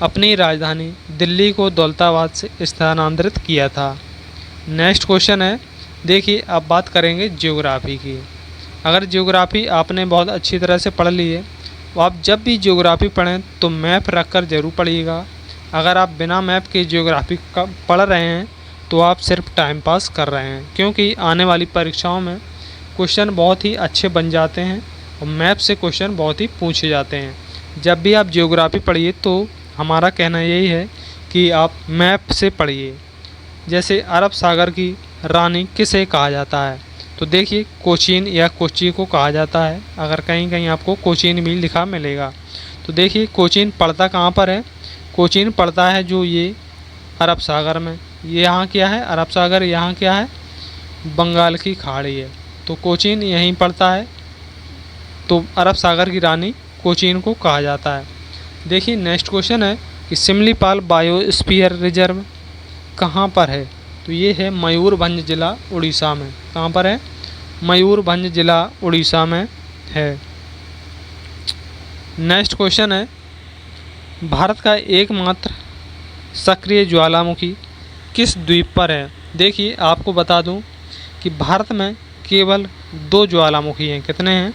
अपनी राजधानी दिल्ली को दौलताबाद से स्थानांतरित किया था। नेक्स्ट क्वेश्चन है देखिए, अब बात करेंगे ज्योग्राफी की। अगर ज्योग्राफी आपने बहुत अच्छी तरह से पढ़ ली है तो आप जब भी ज्योग्राफी पढ़ें तो मैप रख कर ज़रूर पढ़िएगा। अगर आप बिना मैप के ज्योग्राफी का पढ़ रहे हैं तो आप सिर्फ टाइम पास कर रहे हैं, क्योंकि आने वाली परीक्षाओं में क्वेश्चन बहुत ही अच्छे बन जाते हैं और मैप से क्वेश्चन बहुत ही पूछे जाते हैं। जब भी आप ज्योग्राफी पढ़िए तो हमारा कहना यही है कि आप मैप से पढ़िए। जैसे अरब सागर की रानी किसे कहा जाता है? तो देखिए कोचीन या कोची को कहा जाता है। अगर कहीं कहीं आपको कोचीन भी लिखा मिलेगा तो देखिए कोचीन पड़ता कहाँ पर है? कोचीन पड़ता है जो ये अरब सागर में। ये यहाँ क्या है? अरब सागर। यहाँ क्या है? बंगाल की खाड़ी है। तो कोचीन यहीं पड़ता है। तो अरब सागर की रानी कोचीन को कहा जाता है। देखिए नेक्स्ट क्वेश्चन है कि सिमलीपाल बायोस्फीयर रिजर्व कहाँ पर है? तो ये है मयूरभंज जिला उड़ीसा में। कहाँ पर है? मयूरभंज जिला उड़ीसा में है। नेक्स्ट क्वेश्चन है भारत का एकमात्र सक्रिय ज्वालामुखी किस द्वीप पर है? देखिए आपको बता दूं कि भारत में केवल 2 ज्वालामुखी हैं। कितने हैं?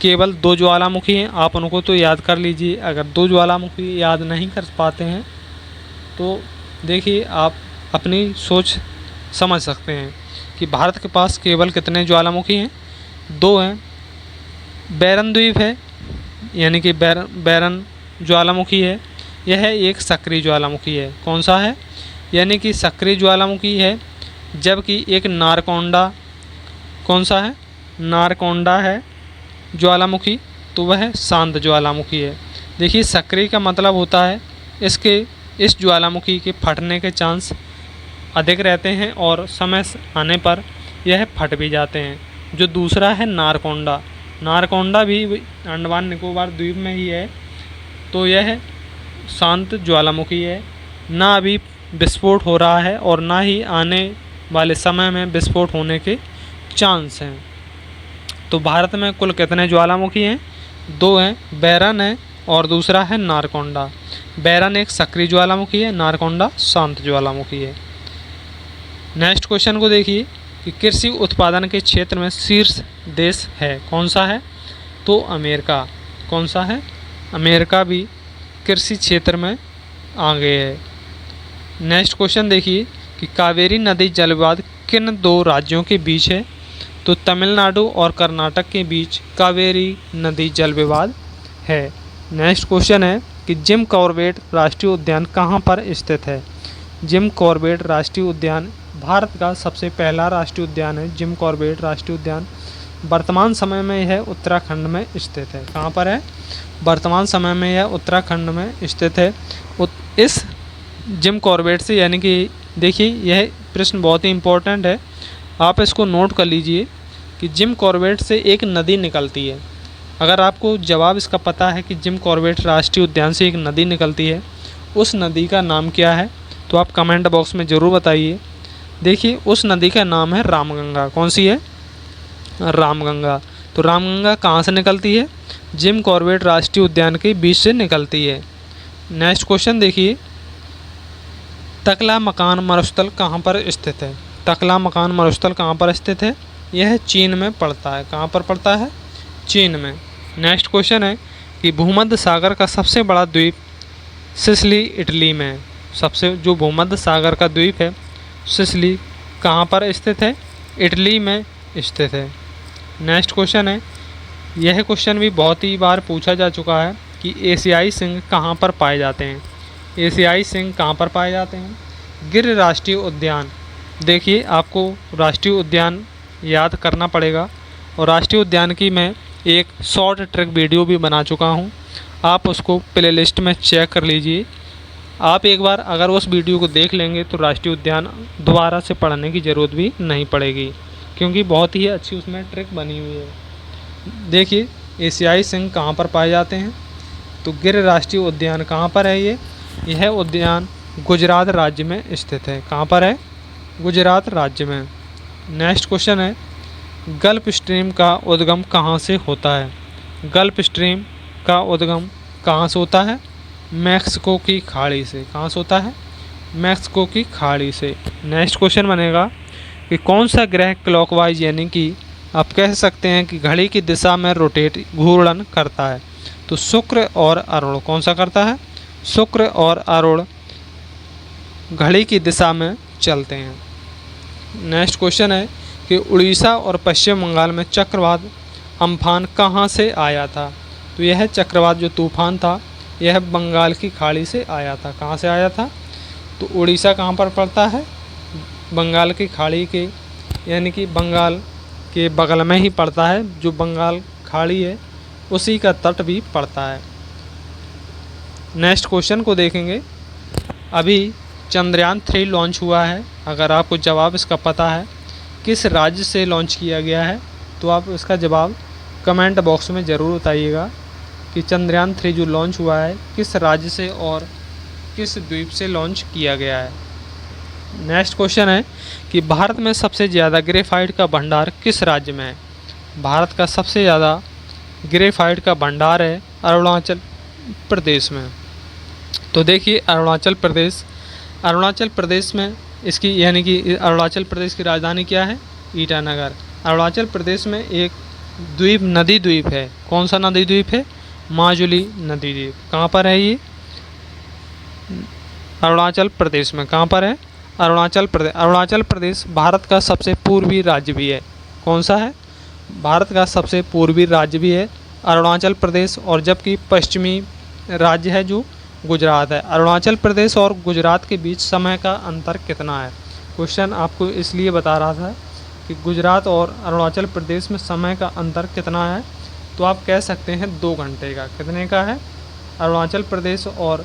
केवल 2 ज्वालामुखी हैं। आप उनको तो याद कर लीजिए। अगर 2 ज्वालामुखी याद नहीं कर पाते हैं तो देखिए आप अपनी सोच समझ सकते हैं कि भारत के पास केवल कितने ज्वालामुखी हैं? 2 हैं। बैरन द्वीप है यानी कि बैरन ज्वालामुखी है। यह एक सक्रिय ज्वालामुखी है। कौन सा है? यानी कि सक्रिय ज्वालामुखी है। जबकि एक नारकोंडा, कौन सा है? नारकोंडा है ज्वालामुखी, तो वह शांत ज्वालामुखी है। देखिए सक्रिय का मतलब होता है इस ज्वालामुखी के फटने के चांस अधिक रहते हैं और समय आने पर यह फट भी जाते हैं। जो दूसरा है नारकोंडा, नारकोंडा भी अंडमान निकोबार द्वीप में ही है। तो यह शांत ज्वालामुखी है। ना अभी विस्फोट हो रहा है और ना ही आने वाले समय में विस्फोट होने के चांस हैं। तो भारत में कुल कितने ज्वालामुखी हैं? 2 हैं, बैरन है और दूसरा है नारकोंडा। बैरन एक सक्रिय ज्वालामुखी है, नारकोंडा शांत ज्वालामुखी है। नेक्स्ट क्वेश्चन को देखिए कि कृषि उत्पादन के क्षेत्र में शीर्ष देश है, कौन सा है? तो अमेरिका। कौन सा है? अमेरिका भी कृषि क्षेत्र में आगे है। नेक्स्ट क्वेश्चन देखिए कि कावेरी नदी जल विवाद किन 2 राज्यों के बीच है? तो तमिलनाडु और कर्नाटक के बीच कावेरी नदी जल विवाद है। नेक्स्ट क्वेश्चन है कि जिम कॉर्बेट राष्ट्रीय उद्यान कहाँ पर स्थित है? जिम कॉर्बेट राष्ट्रीय उद्यान भारत का सबसे पहला राष्ट्रीय उद्यान है। जिम कॉर्बेट राष्ट्रीय उद्यान वर्तमान समय में यह उत्तराखंड में स्थित है। कहाँ पर है? वर्तमान समय में यह उत्तराखंड में स्थित है। इस जिम कॉर्बेट से यानी कि देखिए यह प्रश्न बहुत ही इम्पोर्टेंट है, आप इसको नोट कर लीजिए कि जिम कॉर्बेट से एक नदी निकलती है। अगर आपको जवाब इसका पता है कि जिम कॉर्बेट राष्ट्रीय उद्यान से एक नदी निकलती है, उस नदी का नाम क्या है, तो आप कमेंट बॉक्स में ज़रूर बताइए। देखिए उस नदी का नाम है रामगंगा। कौन सी है? रामगंगा। तो रामगंगा कहाँ से निकलती है? जिम कॉर्बेट राष्ट्रीय उद्यान के बीच से निकलती है। नेक्स्ट क्वेश्चन देखिए, तकला मकान मरुस्थल कहाँ पर स्थित है? तकला मकान मरुस्थल कहाँ पर स्थित है? यह चीन में पड़ता है। कहाँ पर पड़ता है? चीन में। नेक्स्ट क्वेश्चन है कि भूमध्य सागर का सबसे बड़ा द्वीप सिसिली इटली में है। सबसे जो भूमध्य सागर का द्वीप है सिसिली कहाँ पर स्थित है? इटली में स्थित है। नेक्स्ट क्वेश्चन है, यह क्वेश्चन भी बहुत ही बार पूछा जा चुका है कि एशियाई सिंह कहाँ पर पाए जाते हैं? एशियाई सिंह कहाँ पर पाए जाते हैं? गिर राष्ट्रीय उद्यान। देखिए आपको राष्ट्रीय उद्यान याद करना पड़ेगा और राष्ट्रीय उद्यान की मैं एक शॉर्ट ट्रिक वीडियो भी बना चुका हूँ, आप उसको प्लेलिस्ट में चेक कर लीजिए। आप एक बार अगर उस वीडियो को देख लेंगे तो राष्ट्रीय उद्यान दोबारा से पढ़ने की ज़रूरत भी नहीं पड़ेगी, क्योंकि बहुत ही अच्छी उसमें ट्रिक बनी हुई है। देखिए एशियाई सिंह कहाँ पर पाए जाते हैं? तो गिर राष्ट्रीय उद्यान कहाँ पर है? यह उद्यान गुजरात राज्य में स्थित है। कहाँ पर है? गुजरात राज्य में। नेक्स्ट क्वेश्चन है, गल्फ स्ट्रीम का उद्गम कहाँ से होता है? गल्फ स्ट्रीम का उद्गम कहाँ से होता है? मैक्सिको की खाड़ी से। कहाँ से होता है? मैक्सिको की खाड़ी से। नेक्स्ट क्वेश्चन बनेगा कि कौन सा ग्रह क्लॉकवाइज यानी कि आप कह सकते हैं कि घड़ी की दिशा में रोटेट घूर्णन करता है? तो शुक्र और अरुण। कौन सा करता है? शुक्र और अरुण घड़ी की दिशा में चलते हैं। नेक्स्ट क्वेश्चन है कि उड़ीसा और पश्चिम बंगाल में चक्रवात अम्फान कहाँ से आया था? तो यह चक्रवात जो तूफान था यह बंगाल की खाड़ी से आया था। कहाँ से आया था? तो उड़ीसा कहाँ पर पड़ता है? बंगाल की खाड़ी के यानी कि बंगाल के बगल में ही पड़ता है। जो बंगाल खाड़ी है उसी का तट भी पड़ता है। नेक्स्ट क्वेश्चन को देखेंगे, अभी चंद्रयान 3 लॉन्च हुआ है। अगर आपको जवाब इसका पता है किस राज्य से लॉन्च किया गया है, तो आप इसका जवाब कमेंट बॉक्स में ज़रूर बताइएगा कि चंद्रयान 3 जो लॉन्च हुआ है किस राज्य से और किस द्वीप से लॉन्च किया गया है। नेक्स्ट क्वेश्चन है कि भारत में सबसे ज़्यादा ग्रेफाइट का भंडार किस राज्य में है? भारत का सबसे ज़्यादा ग्रेफाइट का भंडार है अरुणाचल प्रदेश में। तो देखिए अरुणाचल प्रदेश में इसकी यानी कि अरुणाचल प्रदेश की राजधानी क्या है? ईटानगर। अरुणाचल प्रदेश में एक नदी द्वीप है। कौन सा नदी द्वीप है? माजुली नदी द्वीप। कहाँ पर है ये? अरुणाचल प्रदेश में। कहाँ पर है? अरुणाचल प्रदेश भारत का सबसे पूर्वी राज्य भी है। कौन सा है? भारत का सबसे पूर्वी राज्य भी है अरुणाचल प्रदेश, और जबकि पश्चिमी राज्य है जो गुजरात है। अरुणाचल प्रदेश और गुजरात के बीच समय का अंतर कितना है? क्वेश्चन आपको इसलिए बता रहा था कि गुजरात और अरुणाचल प्रदेश में समय का अंतर कितना है, तो आप कह सकते हैं 2 घंटे का। कितने का है? अरुणाचल प्रदेश और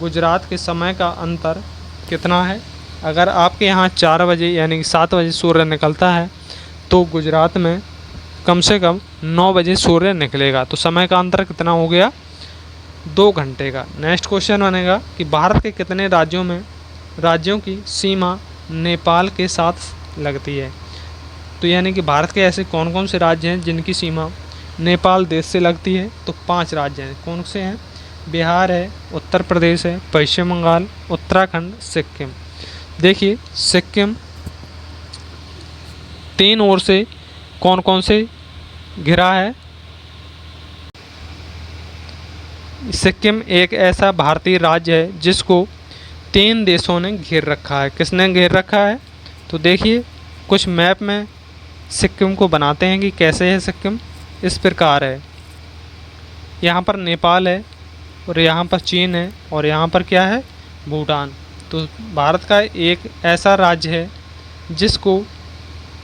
गुजरात के समय का अंतर कितना है? अगर आपके यहाँ 4 बजे यानी कि 7 बजे सूर्य निकलता है तो गुजरात में कम से कम 9 बजे सूर्य निकलेगा, तो समय का अंतर कितना हो गया? 2 घंटे का। नेक्स्ट क्वेश्चन बनेगा कि भारत के कितने राज्यों की सीमा नेपाल के साथ लगती है। तो यानी कि भारत के ऐसे कौन कौन से राज्य हैं जिनकी सीमा नेपाल देश से लगती है? तो 5 राज्य हैं। कौन से हैं? बिहार है, उत्तर प्रदेश है, पश्चिम बंगाल, उत्तराखंड, सिक्किम। देखिए सिक्किम 3 ओर से कौन कौन से घिरा है? सिक्किम एक ऐसा भारतीय राज्य है जिसको 3 देशों ने घेर रखा है। किसने घेर रखा है? तो देखिए कुछ मैप में सिक्किम को बनाते हैं कि कैसे है सिक्किम। इस प्रकार है, यहाँ पर नेपाल है और यहाँ पर चीन है और यहाँ पर क्या है? भूटान। तो भारत का एक ऐसा राज्य है जिसको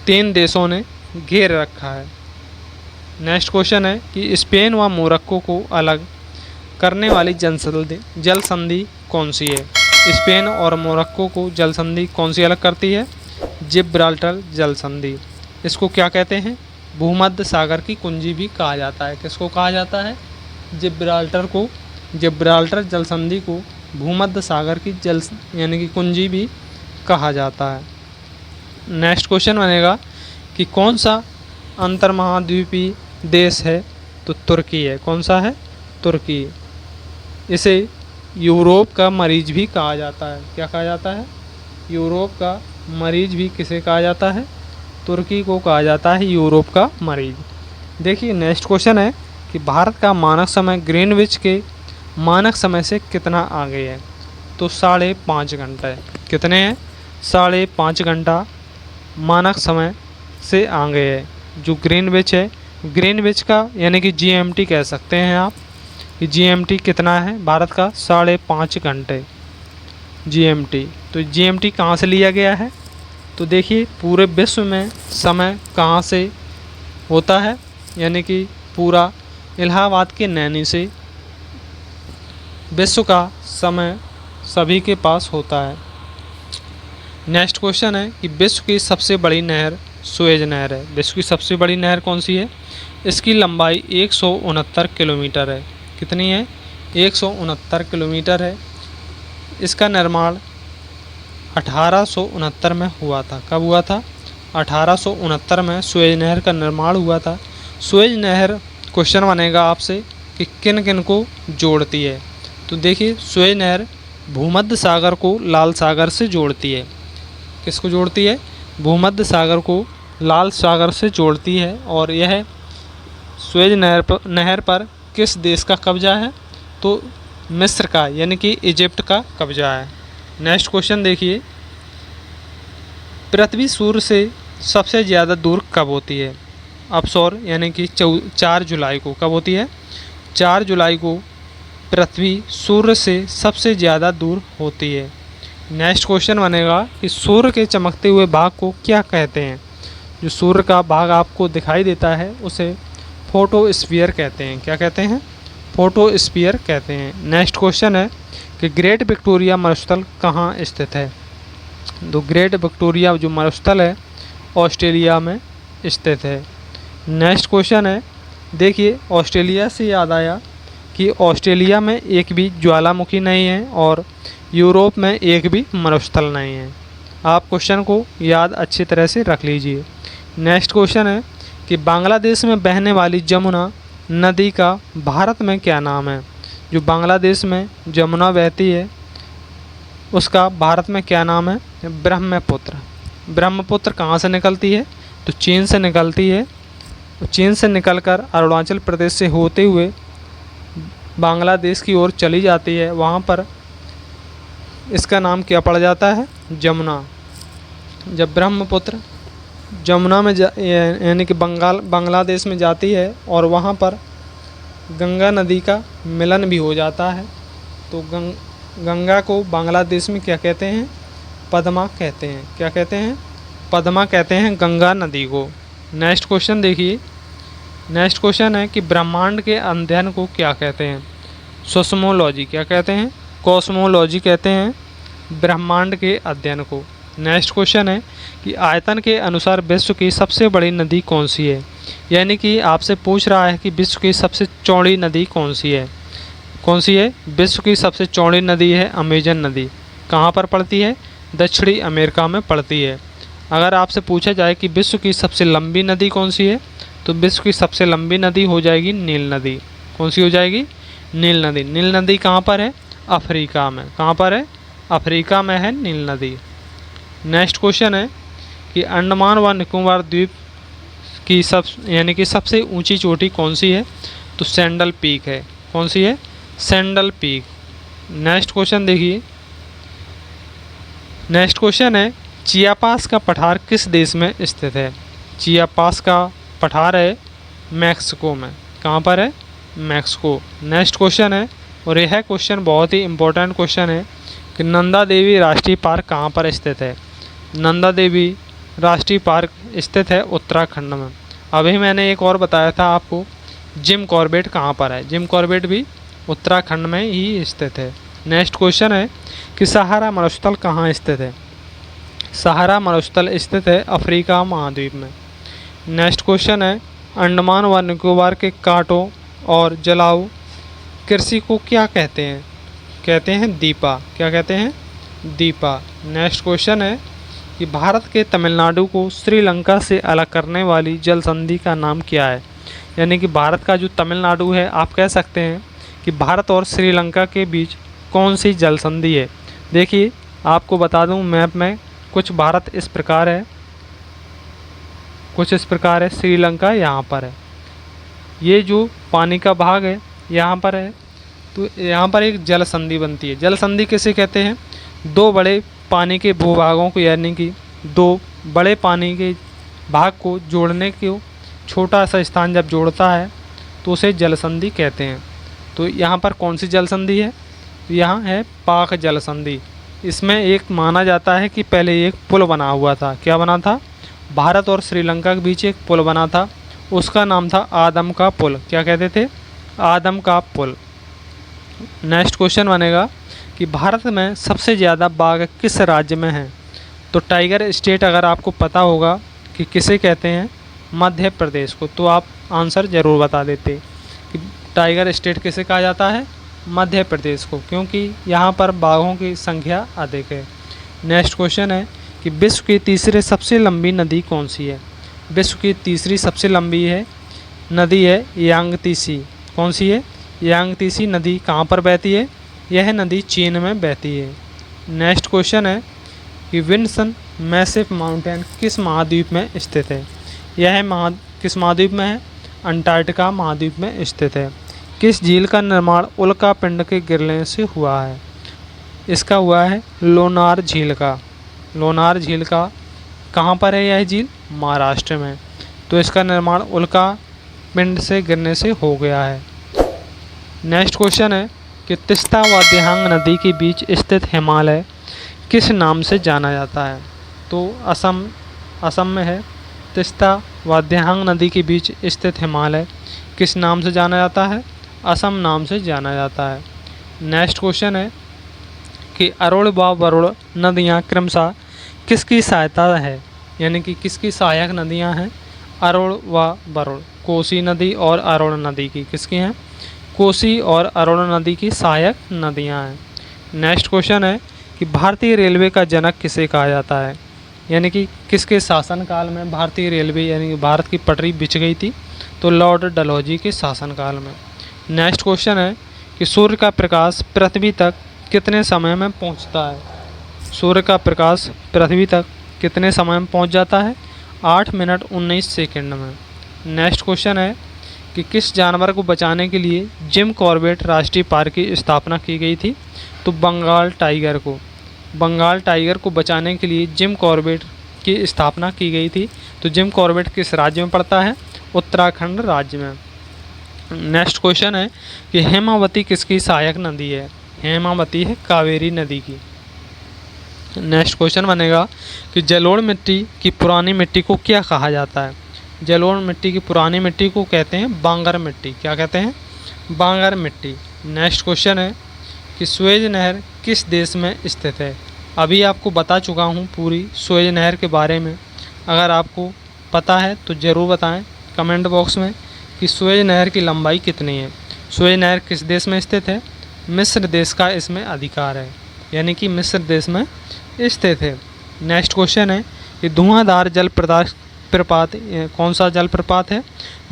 3 देशों ने घेर रखा है। नेक्स्ट क्वेश्चन है कि स्पेन व मोरक्को को अलग करने वाली जल संधि कौन सी है? स्पेन और मोरक्को को जल संधि कौन सी अलग करती है? जिब्राल्टर जल संधि। इसको क्या कहते हैं? भूमध्य सागर की कुंजी भी कहा जाता है। किसको कहा जाता है? जिब्राल्टर को, जिब्राल्टर जल संधि को भूमध्य सागर की जल यानी कि कुंजी भी कहा जाता है। नेक्स्ट क्वेश्चन बनेगा कि कौन सा अंतर्महाद्वीपीय देश है? तो तुर्की है। कौन सा है? तुर्की। इसे यूरोप का मरीज भी कहा जाता है। क्या कहा जाता है? यूरोप का मरीज भी किसे कहा जाता है? तुर्की को कहा जाता है यूरोप का मरीज। देखिए नेक्स्ट क्वेश्चन है कि भारत का मानक समय ग्रीनविच के मानक समय से कितना आगे है? तो 5.5 घंटा है। कितने हैं? 5.5 घंटा मानक समय से आगे है। जो ग्रीनविच है, ग्रीनविच का यानी कि GMT कह सकते हैं आप कि GMT कितना है भारत का? 5.5 घंटे GMT। तो GMT कहाँ से लिया गया है? तो देखिए पूरे विश्व में समय कहाँ से होता है? यानी कि पूरा इलाहाबाद के नैनी से विश्व का समय सभी के पास होता है। नेक्स्ट क्वेश्चन है कि विश्व की सबसे बड़ी नहर सुएज नहर है। विश्व की सबसे बड़ी नहर कौन सी है? इसकी लंबाई 169 किलोमीटर है। कितनी है? 169 किलोमीटर है। इसका निर्माण 1869 में हुआ था। कब हुआ था? 1869 में सुएज नहर का निर्माण हुआ था। सुएज नहर क्वेश्चन बनेगा आपसे कि किन किन को जोड़ती है? तो देखिए सुएज नहर भूमध्य सागर को लाल सागर से जोड़ती है। किसको जोड़ती है? भूमध्य सागर को लाल सागर से जोड़ती है। और यह सुएज नहर पर किस देश का कब्जा है? तो मिस्र का यानी कि इजिप्ट का कब्जा है। नेक्स्ट क्वेश्चन देखिए, पृथ्वी सूर्य से सबसे ज़्यादा दूर कब होती है? अपसौर यानी कि 4 जुलाई को। कब होती है? 4 जुलाई को पृथ्वी सूर्य से सबसे ज़्यादा दूर होती है। नेक्स्ट क्वेश्चन बनेगा कि सूर्य के चमकते हुए भाग को क्या कहते हैं? जो सूर्य का भाग आपको दिखाई देता है उसे फोटोस्फीयर कहते हैं। क्या कहते हैं? फोटोस्फीयर कहते हैं। नेक्स्ट क्वेश्चन है कि ग्रेट विक्टोरिया मरुस्थल कहाँ स्थित है? तो ग्रेट विक्टोरिया जो मरुस्थल है ऑस्ट्रेलिया में स्थित है। नेक्स्ट क्वेश्चन है, देखिए ऑस्ट्रेलिया से याद आया कि ऑस्ट्रेलिया में एक भी ज्वालामुखी नहीं है और यूरोप में एक भी मरुस्थल नहीं है। आप क्वेश्चन को याद अच्छी तरह से रख लीजिए। नेक्स्ट क्वेश्चन है कि बांग्लादेश में बहने वाली जमुना नदी का भारत में क्या नाम है? जो बांग्लादेश में जमुना बहती है उसका भारत में क्या नाम है? ब्रह्मपुत्र। ब्रह्मपुत्र कहाँ से निकलती है? तो चीन से निकलती है। चीन से निकलकर अरुणाचल प्रदेश से होते हुए बांग्लादेश की ओर चली जाती है। वहाँ पर इसका नाम क्या पड़ जाता है? जमुना। जब ब्रह्मपुत्र जमुना में यानी कि बांग्लादेश में जाती है और वहाँ पर गंगा नदी का मिलन भी हो जाता है तो गंगा को बांग्लादेश में क्या कहते हैं? पद्मा कहते हैं। क्या कहते हैं? पद्मा कहते हैं गंगा नदी को। नेक्स्ट क्वेश्चन देखिए। नेक्स्ट क्वेश्चन है कि ब्रह्मांड के अध्ययन को क्या कहते हैं? कॉस्मोलॉजी। क्या कहते हैं? कॉस्मोलॉजी कहते हैं ब्रह्मांड के अध्ययन को। नेक्स्ट क्वेश्चन है कि आयतन के अनुसार विश्व की सबसे बड़ी नदी कौन सी है? यानी कि आपसे पूछ रहा है कि विश्व की सबसे चौड़ी नदी कौन सी है? कौन सी है? विश्व की सबसे चौड़ी नदी है अमेजन नदी। कहाँ पर पड़ती है? दक्षिणी अमेरिका में पड़ती है। अगर आपसे पूछा जाए कि विश्व की सबसे लंबी नदी कौन सी है, तो विश्व की सबसे लंबी नदी हो जाएगी नील नदी। कौन सी हो जाएगी? नील नदी। नील नदी कहाँ पर है? अफ्रीका में। कहाँ पर है? अफ्रीका में है नील नदी। नेक्स्ट क्वेश्चन है कि अंडमान व निकोबार द्वीप की सबसे ऊंची चोटी कौन सी है, तो सैंडल पीक है। कौन सी है? Sandal peak. नेक्स्ट क्वेश्चन देखिए। नेक्स्ट क्वेश्चन है चियापास का पठार किस देश में स्थित है? चियापास का पठार है मैक्सिको में। कहाँ पर है? मैक्सिको। नेक्स्ट क्वेश्चन है, और यह क्वेश्चन बहुत ही इम्पोर्टेंट क्वेश्चन है कि नंदा देवी राष्ट्रीय पार्क कहाँ पर स्थित है? नंदा देवी राष्ट्रीय पार्क स्थित है उत्तराखंड में। अभी मैंने एक और बताया था आपको, जिम कॉर्बेट कहाँ पर है? जिम कॉर्बेट भी उत्तराखंड में ही स्थित है। नेक्स्ट क्वेश्चन है कि सहारा मरुस्थल कहाँ स्थित है? सहारा मरुस्थल स्थित है अफ्रीका महाद्वीप में। नेक्स्ट क्वेश्चन है अंडमान व निकोबार के कांटों और जलाऊ कृषि को क्या कहते हैं? कहते हैं दीपा। क्या कहते हैं? दीपा। नेक्स्ट क्वेश्चन है कि भारत के तमिलनाडु को श्रीलंका से अलग करने वाली जल संधि का नाम क्या है? यानी कि भारत का जो तमिलनाडु है, आप कह सकते हैं कि भारत और श्रीलंका के बीच कौन सी जल संधि है? देखिए आपको बता दूं मैप में कुछ भारत इस प्रकार है, कुछ इस प्रकार है। श्रीलंका यहाँ पर है, ये जो पानी का भाग है यहाँ पर है, तो यहाँ पर एक जल संधि बनती है। जल संधि किसे कहते हैं? दो बड़े पानी के भूभागों को, यानी कि दो बड़े पानी के भाग को जोड़ने को छोटा सा स्थान जब जोड़ता है तो उसे जल संधि कहते हैं। तो यहाँ पर कौन सी जल संधि है? यहाँ है पाक जल संधि। इसमें एक माना जाता है कि पहले एक पुल बना हुआ था। क्या बना था? भारत और श्रीलंका के बीच एक पुल बना था, उसका नाम था आदम का पुल। क्या कहते थे? आदम का पुल। नेक्स्ट क्वेश्चन बनेगा कि भारत में सबसे ज़्यादा बाघ किस राज्य में हैं? तो टाइगर स्टेट अगर आपको पता होगा कि किसे कहते हैं, मध्य प्रदेश को, तो आप आंसर ज़रूर बता देते कि टाइगर स्टेट किसे कहा जाता है? मध्य प्रदेश को, क्योंकि यहाँ पर बाघों की संख्या अधिक है। नेक्स्ट क्वेश्चन है कि विश्व की तीसरी सबसे लंबी नदी कौन सी है? विश्व की तीसरी सबसे लंबी नदी है यांगतीसी। कौन सी है? यांगतीसी नदी कहाँ पर बहती है? यह नदी चीन में बहती है। नेक्स्ट क्वेश्चन है कि विल्सन मैसिव माउंटेन किस महाद्वीप में स्थित है? यह किस महाद्वीप में है? अंटार्कटिका महाद्वीप में स्थित है। किस झील का निर्माण उल्का पिंड के गिरने से हुआ है? इसका हुआ है लोनार झील का। लोनार झील का कहाँ पर है यह झील? महाराष्ट्र में। तो इसका निर्माण उल्का पिंड से गिरने से हो गया है। नेक्स्ट क्वेश्चन है कि तीस्ता व दिहांग नदी के बीच स्थित हिमालय किस नाम से जाना जाता है? तो असम में है। तीस्ता व दिहांग नदी के बीच स्थित हिमालय किस नाम से जाना जाता है? असम नाम से जाना जाता है। नेक्स्ट क्वेश्चन है कि अरुण व वरुण नदियाँ क्रमशः किसकी सहायता है? यानी कि किसकी सहायक नदियाँ हैं? अरुण व वरुण, कोसी नदी और अरुण नदी की किसकी हैं? कोसी और अरुण नदी की सहायक नदियाँ हैं। नेक्स्ट क्वेश्चन है कि भारतीय रेलवे का जनक किसे कहा जाता है? यानी कि किसके शासनकाल में भारतीय रेलवे यानी कि भारत की पटरी बिछ गई थी? तो लॉर्ड डलहौजी के शासनकाल में। नेक्स्ट क्वेश्चन है कि सूर्य का प्रकाश पृथ्वी तक कितने समय में पहुंचता है? सूर्य का प्रकाश पृथ्वी तक कितने समय में पहुंच जाता है? 8 मिनट 19 सेकंड में। नेक्स्ट क्वेश्चन है कि किस जानवर को बचाने के लिए जिम कॉर्बेट राष्ट्रीय पार्क की स्थापना की गई थी? तो बंगाल टाइगर को। बंगाल टाइगर को बचाने के लिए जिम कॉर्बेट की स्थापना की गई थी। तो जिम कॉर्बेट किस राज्य में पड़ता है? उत्तराखंड राज्य में। नेक्स्ट क्वेश्चन है कि हेमावती किसकी सहायक नदी है? हेमावती है कावेरी नदी की। नेक्स्ट क्वेश्चन बनेगा कि जलोढ़ मिट्टी की पुरानी मिट्टी को क्या कहा जाता है? जलोढ़ मिट्टी की पुरानी मिट्टी को कहते हैं बांगर मिट्टी। क्या कहते हैं? बांगर मिट्टी। नेक्स्ट क्वेश्चन है कि सुएज नहर किस देश में स्थित है? अभी आपको बता चुका हूँ पूरी सुएज नहर के बारे में। अगर आपको पता है तो ज़रूर बताएं कमेंट बॉक्स में कि सुएज नहर की लंबाई कितनी है। सुएज नहर किस देश में स्थित है? मिस्र देश का इसमें अधिकार है, यानी कि मिस्र देश में स्थित है। नेक्स्ट क्वेश्चन है कि धुआंधार जलप्रपात कौन सा जलप्रपात है?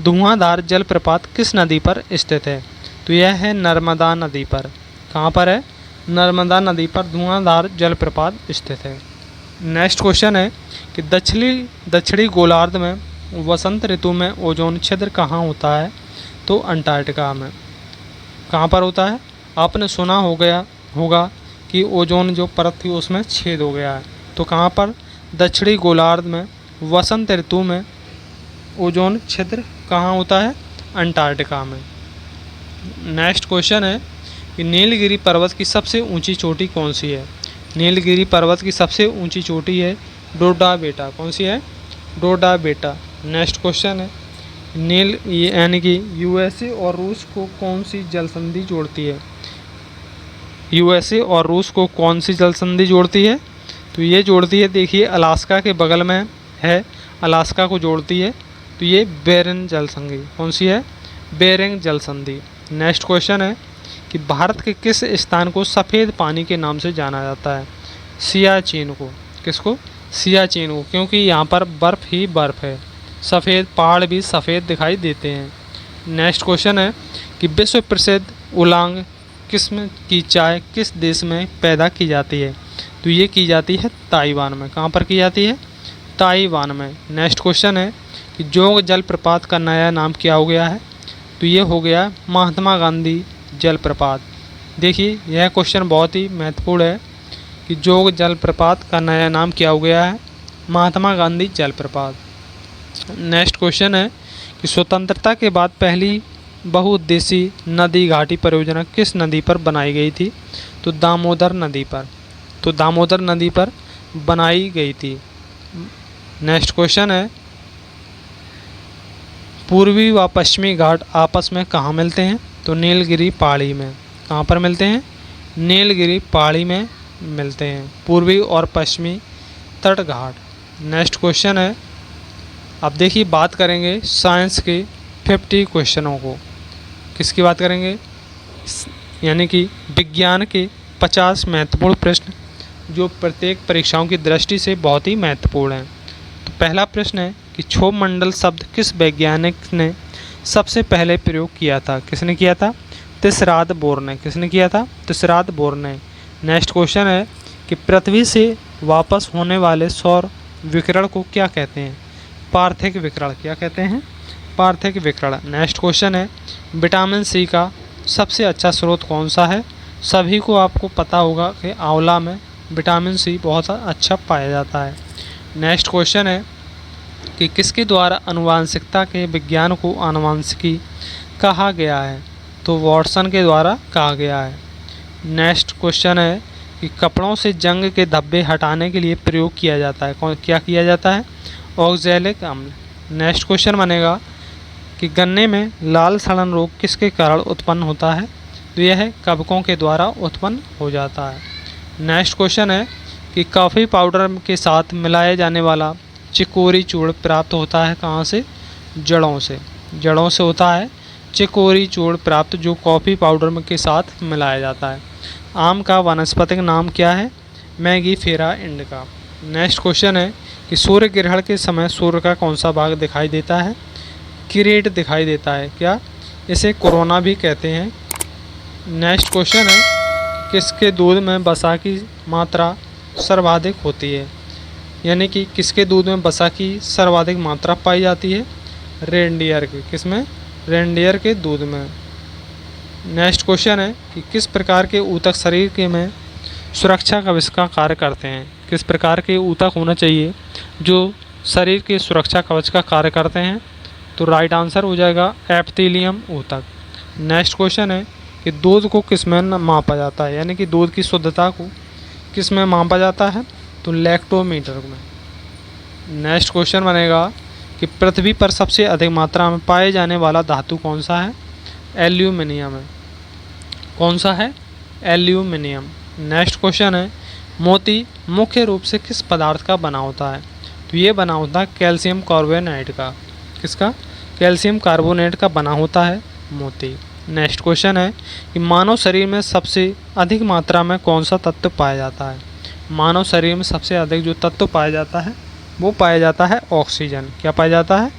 धुआंधार जलप्रपात किस नदी पर स्थित है? तो यह है नर्मदा नदी पर। कहाँ पर है? नर्मदा नदी पर धुआंधार जलप्रपात स्थित है। नेक्स्ट क्वेश्चन है कि दक्षिणी गोलार्ध में वसंत ऋतु में ओजोन छिद्र कहाँ होता है? तो अंटार्कटिका में। कहाँ पर होता है? आपने सुना होगा कि ओजोन जो परत थी उसमें छेद हो गया है। तो कहाँ पर? दक्षिणी गोलार्ध में वसंत ऋतु में ओजोन छिद्र कहाँ होता है? अंटार्कटिका में। नेक्स्ट क्वेश्चन है कि नीलगिरी पर्वत की सबसे ऊंची चोटी कौन सी है? नीलगिरी पर्वत की सबसे ऊंची चोटी है डोडा बेटा। कौन सी है? डोडा बेटा। नेक्स्ट क्वेश्चन है यानी कि यूएसए और रूस को कौन सी जल संधि जोड़ती है? यूएसए और रूस को कौन सी जल संधि जोड़ती है? तो ये जोड़ती है, देखिए अलास्का के बगल में है, अलास्का को जोड़ती है। तो ये बेरिंग जल संधि। कौन सी है? बेरिंग जल संधि। नेक्स्ट क्वेश्चन है कि भारत के किस स्थान को सफ़ेद पानी के नाम से जाना जाता है? सियाचिन को। किसको? सियाचिन को, क्योंकि यहाँ पर बर्फ़ ही बर्फ़ है। सफ़ेद पहाड़ भी सफ़ेद दिखाई देते हैं। नेक्स्ट क्वेश्चन है कि विश्व प्रसिद्ध उलांग किस्म की चाय किस देश में पैदा की जाती है? तो ये की जाती है ताइवान में। कहाँ पर की जाती है? ताइवान में। नेक्स्ट क्वेश्चन है कि जोग जलप्रपात का नया नाम क्या हो गया है? तो ये हो गया महात्मा गांधी जलप्रपात। देखिए यह क्वेश्चन बहुत ही महत्वपूर्ण है कि जोग जलप्रपात का नया नाम क्या हो गया है? महात्मा गांधी जलप्रपात। नेक्स्ट क्वेश्चन है कि स्वतंत्रता के बाद पहली बहुउद्देशीय नदी घाटी परियोजना किस नदी पर बनाई गई थी? तो दामोदर नदी पर। तो दामोदर नदी पर बनाई गई थी। नेक्स्ट क्वेश्चन है पूर्वी व पश्चिमी घाट आपस में कहाँ मिलते हैं? तो नीलगिरी पहाड़ी में। कहाँ पर मिलते हैं? नीलगिरी पहाड़ी में मिलते हैं, पूर्वी और पश्चिमी तट घाट। नेक्स्ट क्वेश्चन है, अब देखिए बात करेंगे साइंस के 50 क्वेश्चनों को। किसकी बात करेंगे? यानी कि विज्ञान के 50 महत्वपूर्ण प्रश्न जो प्रत्येक परीक्षाओं की दृष्टि से बहुत ही महत्वपूर्ण हैं। तो पहला प्रश्न है कि क्षोभ मंडल शब्द किस वैज्ञानिक ने सबसे पहले प्रयोग किया था? किसने किया था? तिसरात बोर ने। किसने किया था? तिसरात बोर ने। नेक्स्ट क्वेश्चन है कि पृथ्वी से वापस होने वाले सौर विकिरण को क्या कहते हैं? पार्थिक विकिरण। क्या कहते हैं? पार्थिक विकिरण। नेक्स्ट क्वेश्चन है विटामिन सी का सबसे अच्छा स्रोत कौन सा है? सभी को आपको पता होगा कि आंवला में विटामिन सी बहुत अच्छा पाया जाता है। नेक्स्ट क्वेश्चन है कि किसके द्वारा आनुवंशिकता के विज्ञान को आनुवंशिकी कहा गया है? तो वॉटसन के द्वारा कहा गया है। नेक्स्ट क्वेश्चन है कि कपड़ों से जंग के धब्बे हटाने के लिए प्रयोग किया जाता है। क्या किया जाता है? ऑक्जेलिक अम्ल। नेक्स्ट क्वेश्चन बनेगा कि गन्ने में लाल सड़न रोग किसके कारण उत्पन्न होता है? तो यह कवकों के द्वारा उत्पन्न हो जाता है। नेक्स्ट क्वेश्चन है कि कॉफ़ी पाउडर के साथ मिलाया जाने वाला चिकोरी चूर्ण प्राप्त होता है कहाँ से? जड़ों से। जड़ों से होता है चिकोरी चूर्ण प्राप्त, जो कॉफ़ी पाउडर के साथ मिलाया जाता है। आम का वानस्पतिक नाम क्या है? Mangifera indica. नेक्स्ट क्वेश्चन है कि सूर्य ग्रहण के समय सूर्य का कौन सा भाग दिखाई देता है? किरीट दिखाई देता है। क्या? इसे कोरोना भी कहते हैं। नेक्स्ट क्वेश्चन है किसके दूध में वसा की मात्रा सर्वाधिक होती है? यानी कि किसके दूध में वसा की सर्वाधिक मात्रा पाई जाती है? रेनडियर के। किसमें? रेनडियर के दूध में। नेक्स्ट क्वेश्चन है कि किस प्रकार के ऊतक शरीर के में सुरक्षा कवच का कार्य करते हैं? किस प्रकार के ऊतक होना चाहिए जो शरीर के सुरक्षा कवच का कार्य करते हैं? तो राइट आंसर हो जाएगा एपिथेलियम ऊतक। नेक्स्ट क्वेश्चन है कि दूध को किस में मापा जाता है? यानी कि दूध की शुद्धता को किस में मापा जाता है? तो लैक्टोमीटर में। नेक्स्ट क्वेश्चन बनेगा कि पृथ्वी पर सबसे अधिक मात्रा में पाए जाने वाला धातु कौन सा है? एल्यूमिनियम है। कौन सा है? एल्यूमिनियम। नेक्स्ट क्वेश्चन है मोती मुख्य रूप से किस पदार्थ का बना होता है? तो ये बना होता है कैल्शियम कार्बोनेट का। किसका? कैल्शियम कार्बोनेट का बना होता है मोती। नेक्स्ट क्वेश्चन है कि मानव शरीर में सबसे अधिक मात्रा में कौन सा तत्व पाया जाता है? मानव शरीर में सबसे अधिक जो तत्व पाया जाता है वो पाया जाता है ऑक्सीजन। क्या पाया जाता है?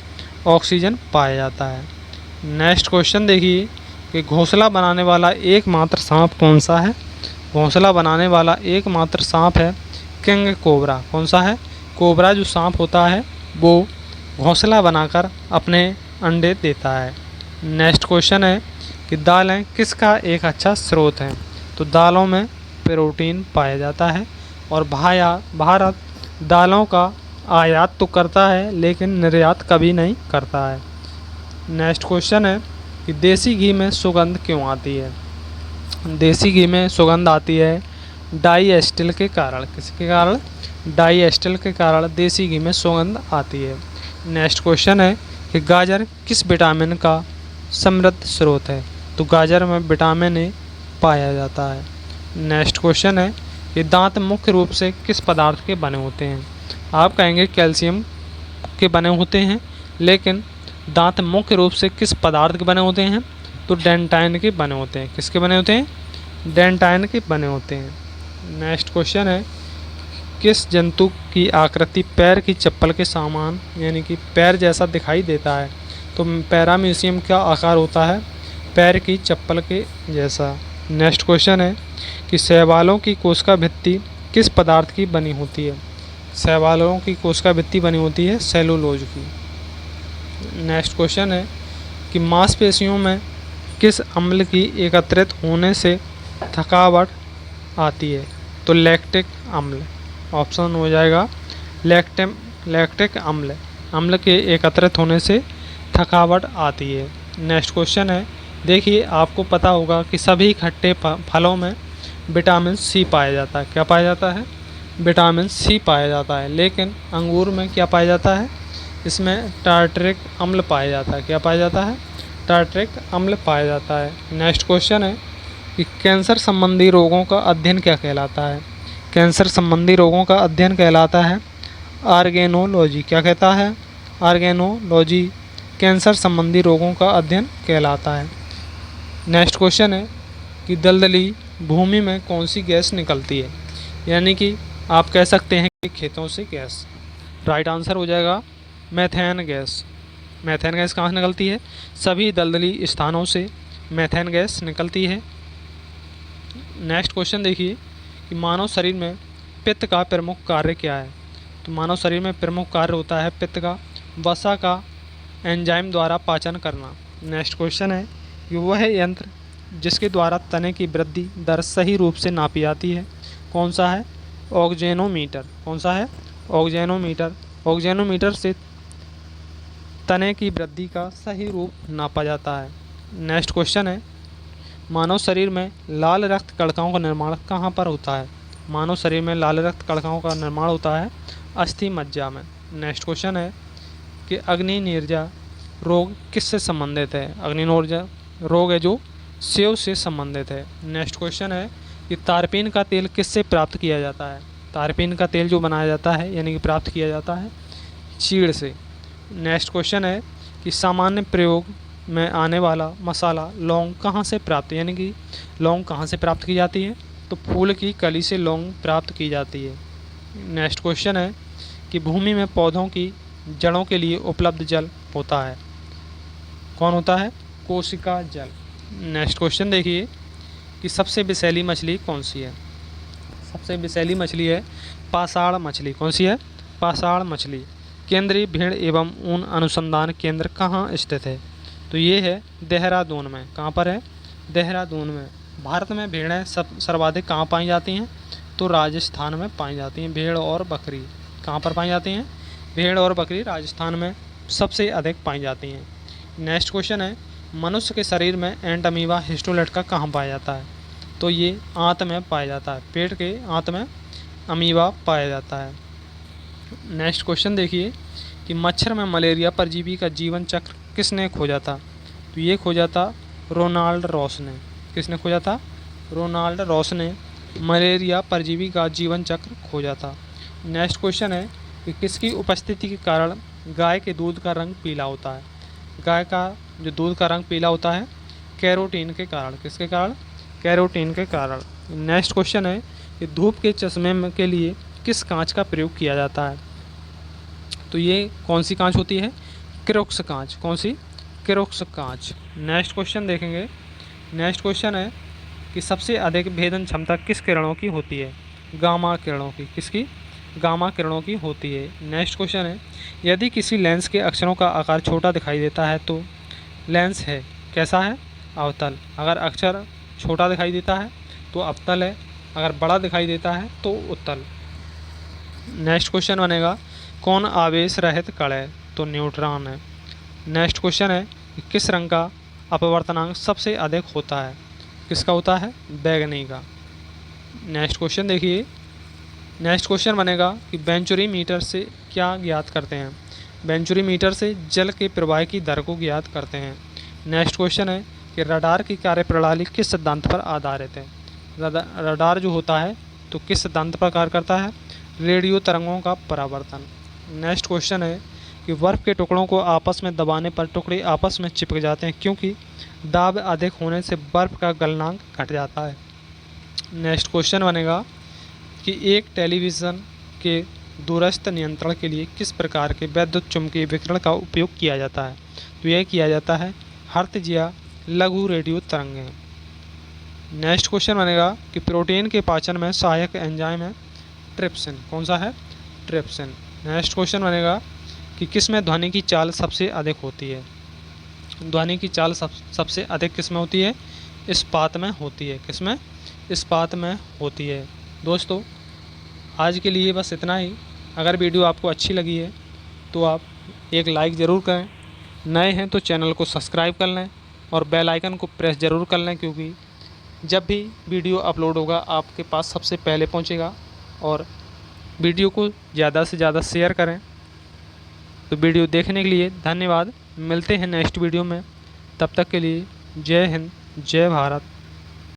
ऑक्सीजन पाया जाता है। नेक्स्ट क्वेश्चन देखिए कि घोंसला बनाने वाला एकमात्र सांप कौन सा है? घोंसला बनाने वाला एकमात्र सांप है किंग कोबरा। कौन सा है? कोबरा जो सांप होता है वो घोंसला बनाकर अपने अंडे देता है। नेक्स्ट क्वेश्चन है कि दालें किसका एक अच्छा स्रोत हैं? तो दालों में प्रोटीन पाया जाता है और भारत दालों का आयात तो करता है लेकिन निर्यात कभी नहीं करता है। नेक्स्ट क्वेश्चन है कि देसी घी में सुगंध क्यों आती है? देसी घी में सुगंध आती है डाइएस्टिल के कारण। किसके कारण? डाइएस्टिल के कारण देसी घी में सुगंध आती है। नेक्स्ट क्वेश्चन है कि गाजर किस विटामिन का समृद्ध स्रोत है? तो गाजर में विटामिन ए पाया जाता है। नेक्स्ट क्वेश्चन है कि दांत मुख्य रूप से किस पदार्थ के बने होते हैं? आप कहेंगे कैल्शियम के बने होते हैं, लेकिन दांत मुख्य रूप से किस पदार्थ के बने होते हैं? तो डेंटाइन के बने होते हैं। किसके बने होते हैं? डेंटाइन के बने होते हैं। नेक्स्ट क्वेश्चन है किस जंतु की आकृति पैर की चप्पल के समान यानी कि पैर जैसा दिखाई देता है? तो पैरामीशियम का आकार होता है पैर की चप्पल के जैसा। नेक्स्ट क्वेश्चन है कि शैवालों की कोशिका भित्ति किस पदार्थ की बनी होती है? शैवालों की कोशिका भित्ति बनी होती है सेलुलोज की। नेक्स्ट क्वेश्चन है कि मांसपेशियों में किस अम्ल की एकत्रित होने से थकावट आती है? तो लैक्टिक अम्ल। ऑप्शन हो जाएगा लैक्टिक अम्ल के एकत्रित होने से थकावट आती है। नेक्स्ट क्वेश्चन है देखिए आपको पता होगा कि सभी खट्टे फलों में विटामिन सी पाया जाता है। क्या पाया जाता है? विटामिन सी पाया जाता है। लेकिन अंगूर में क्या पाया जाता है? इसमें टार्टरिक अम्ल पाया जाता है। क्या पाया जाता है? टार्टरिक अम्ल पाया जाता है। नेक्स्ट क्वेश्चन है कि कैंसर संबंधी रोगों का अध्ययन क्या कहलाता है? कैंसर संबंधी रोगों का अध्ययन कहलाता है ऑर्गेनोलॉजी। क्या कहता है? ऑर्गेनोलॉजी कैंसर संबंधी रोगों का अध्ययन कहलाता है। नेक्स्ट क्वेश्चन है कि दलदली भूमि में कौन सी गैस निकलती है? यानी कि आप कह सकते हैं कि खेतों से गैस। राइट आंसर हो जाएगा मेथेन गैस। मेथेन गैस कहाँ से निकलती है? सभी दलदली स्थानों से मेथेन गैस निकलती है। नेक्स्ट क्वेश्चन देखिए कि मानव शरीर में पित्त का प्रमुख कार्य क्या है? तो मानव शरीर में प्रमुख कार्य होता है पित्त का वसा का एंजाइम द्वारा पाचन करना। नेक्स्ट क्वेश्चन है कि वह यंत्र जिसके द्वारा तने की वृद्धि दर सही रूप से नापी जाती है कौन सा है? ऑक्जेनोमीटर। कौन सा है? ऑक्जेनोमीटर। ऑक्जेनोमीटर से तने की वृद्धि का सही रूप नापा जाता है। नेक्स्ट क्वेश्चन है मानव शरीर में लाल रक्त कणिकाओं का निर्माण कहाँ पर होता है? मानव शरीर में लाल रक्त कणिकाओं का निर्माण होता है अस्थि मज्जा में। नेक्स्ट क्वेश्चन है कि अग्निनीरजा रोग किससे संबंधित है? अग्निनीरजा रोग है जो सेव से संबंधित है। नेक्स्ट क्वेश्चन है कि तारपीन का तेल किससे प्राप्त किया जाता है? तारपीन का तेल जो बनाया जाता है यानी कि प्राप्त किया जाता है चीड़ से। नेक्स्ट क्वेश्चन है कि सामान्य प्रयोग में आने वाला मसाला लौंग कहाँ से प्राप्त यानी कि लौंग कहाँ से प्राप्त की जाती है? तो फूल की कली से लौंग प्राप्त की जाती है। नेक्स्ट क्वेश्चन है कि भूमि में पौधों की जड़ों के लिए उपलब्ध जल होता है कौन होता है? कोशिका जल। नेक्स्ट क्वेश्चन देखिए कि सबसे विषैली मछली कौन सी है? सबसे विषैली मछली है पाषाण मछली। कौन सी है? पाषाण मछली। केंद्रीय भेड़ एवं ऊन अनुसंधान केंद्र कहाँ स्थित है? तो ये है देहरादून में। कहाँ पर है? देहरादून में। भारत में भेड़ें सर्वाधिक कहाँ पाई जाती हैं? तो राजस्थान में पाई जाती हैं। भेड़ और बकरी कहाँ पर पाई जाती हैं? भेड़ और बकरी राजस्थान में सबसे अधिक पाई जाती हैं। नेक्स्ट क्वेश्चन है मनुष्य के शरीर में एंट अमीबा हिस्टोलेट का कहाँ पाया जाता है? तो ये आंत में पाया जाता है। पेट के आंत में अमीबा पाया जाता है। नेक्स्ट क्वेश्चन देखिए कि मच्छर में मलेरिया परजीवी का जीवन चक्र किसने खोजा था? तो ये खोजा था रोनाल्ड रॉस ने। किसने खोजा था? रोनाल्ड रॉस ने मलेरिया परजीवी का जीवन चक्र खोजा था। नेक्स्ट क्वेश्चन है कि किसकी उपस्थिति के कारण गाय के दूध का रंग पीला होता है? गाय का जो दूध का रंग पीला होता है कैरोटीन के कारण। किसके कारण? कैरोटीन के कारण। नेक्स्ट क्वेश्चन है कि धूप के चश्मे के लिए किस कांच का प्रयोग किया जाता है? तो ये कौन सी कांच होती है? क्रोक्स कांच। कौन सी? क्रोक्स कांच। नेक्स्ट क्वेश्चन देखेंगे। नेक्स्ट क्वेश्चन है कि सबसे अधिक भेदन क्षमता किस किरणों की होती है? गामा किरणों की। किसकी? गामा किरणों की होती है। नेक्स्ट क्वेश्चन है, यदि किसी लेंस के अक्षरों का आकार छोटा दिखाई देता है तो लेंस है कैसा है? अवतल। अगर अक्षर छोटा दिखाई देता है तो अवतल है, अगर बड़ा दिखाई देता है तो उत्तल। नेक्स्ट क्वेश्चन बनेगा, कौन आवेश रहित कण है? तो न्यूट्रॉन है। नेक्स्ट क्वेश्चन है कि किस रंग का अपवर्तनांक सबसे अधिक होता है? किसका होता है? बैगनी का। नेक्स्ट क्वेश्चन देखिए। नेक्स्ट क्वेश्चन बनेगा कि वेंचुरी मीटर से क्या ज्ञात करते हैं? वेंचुरी मीटर से जल के प्रवाह की दर को ज्ञात करते हैं। नेक्स्ट क्वेश्चन है कि रडार की कार्यप्रणाली किस सिद्धांत पर आधारित है? रडार जो होता है तो किस सिद्धांत पर कार्य करता है? रेडियो तरंगों का परावर्तन। नेक्स्ट क्वेश्चन है कि बर्फ़ के टुकड़ों को आपस में दबाने पर टुकड़े आपस में चिपक जाते हैं क्योंकि दाब अधिक होने से बर्फ़ का गलनांक घट जाता है। नेक्स्ट क्वेश्चन बनेगा कि एक टेलीविज़न के दूरस्थ नियंत्रण के लिए किस प्रकार के वैद्युत चुम्बकीय विकिरण का उपयोग किया जाता है? तो यह किया जाता है हर्ट्ज या लघु रेडियो तरंगें। नेक्स्ट क्वेश्चन बनेगा कि प्रोटीन के पाचन में सहायक एंजाइम है ट्रिप्सिन। कौन सा है? ट्रिप्सिन। नेक्स्ट क्वेश्चन बनेगा कि किस में ध्वनि की चाल सबसे अधिक होती है? ध्वनि की चाल सबसे अधिक किस में होती है? इस्पात में होती है। किस में? इस्पात में होती है। दोस्तों, आज के लिए बस इतना ही। अगर वीडियो आपको अच्छी लगी है तो आप एक लाइक ज़रूर करें, नए हैं तो चैनल को सब्सक्राइब कर लें और बेल आइकन को प्रेस ज़रूर कर लें, क्योंकि जब भी वीडियो अपलोड होगा आपके पास सबसे पहले पहुंचेगा। और वीडियो को ज़्यादा से ज़्यादा शेयर करें। तो वीडियो देखने के लिए धन्यवाद। मिलते हैं नेक्स्ट वीडियो में। तब तक के लिए जय हिंद, जय भारत।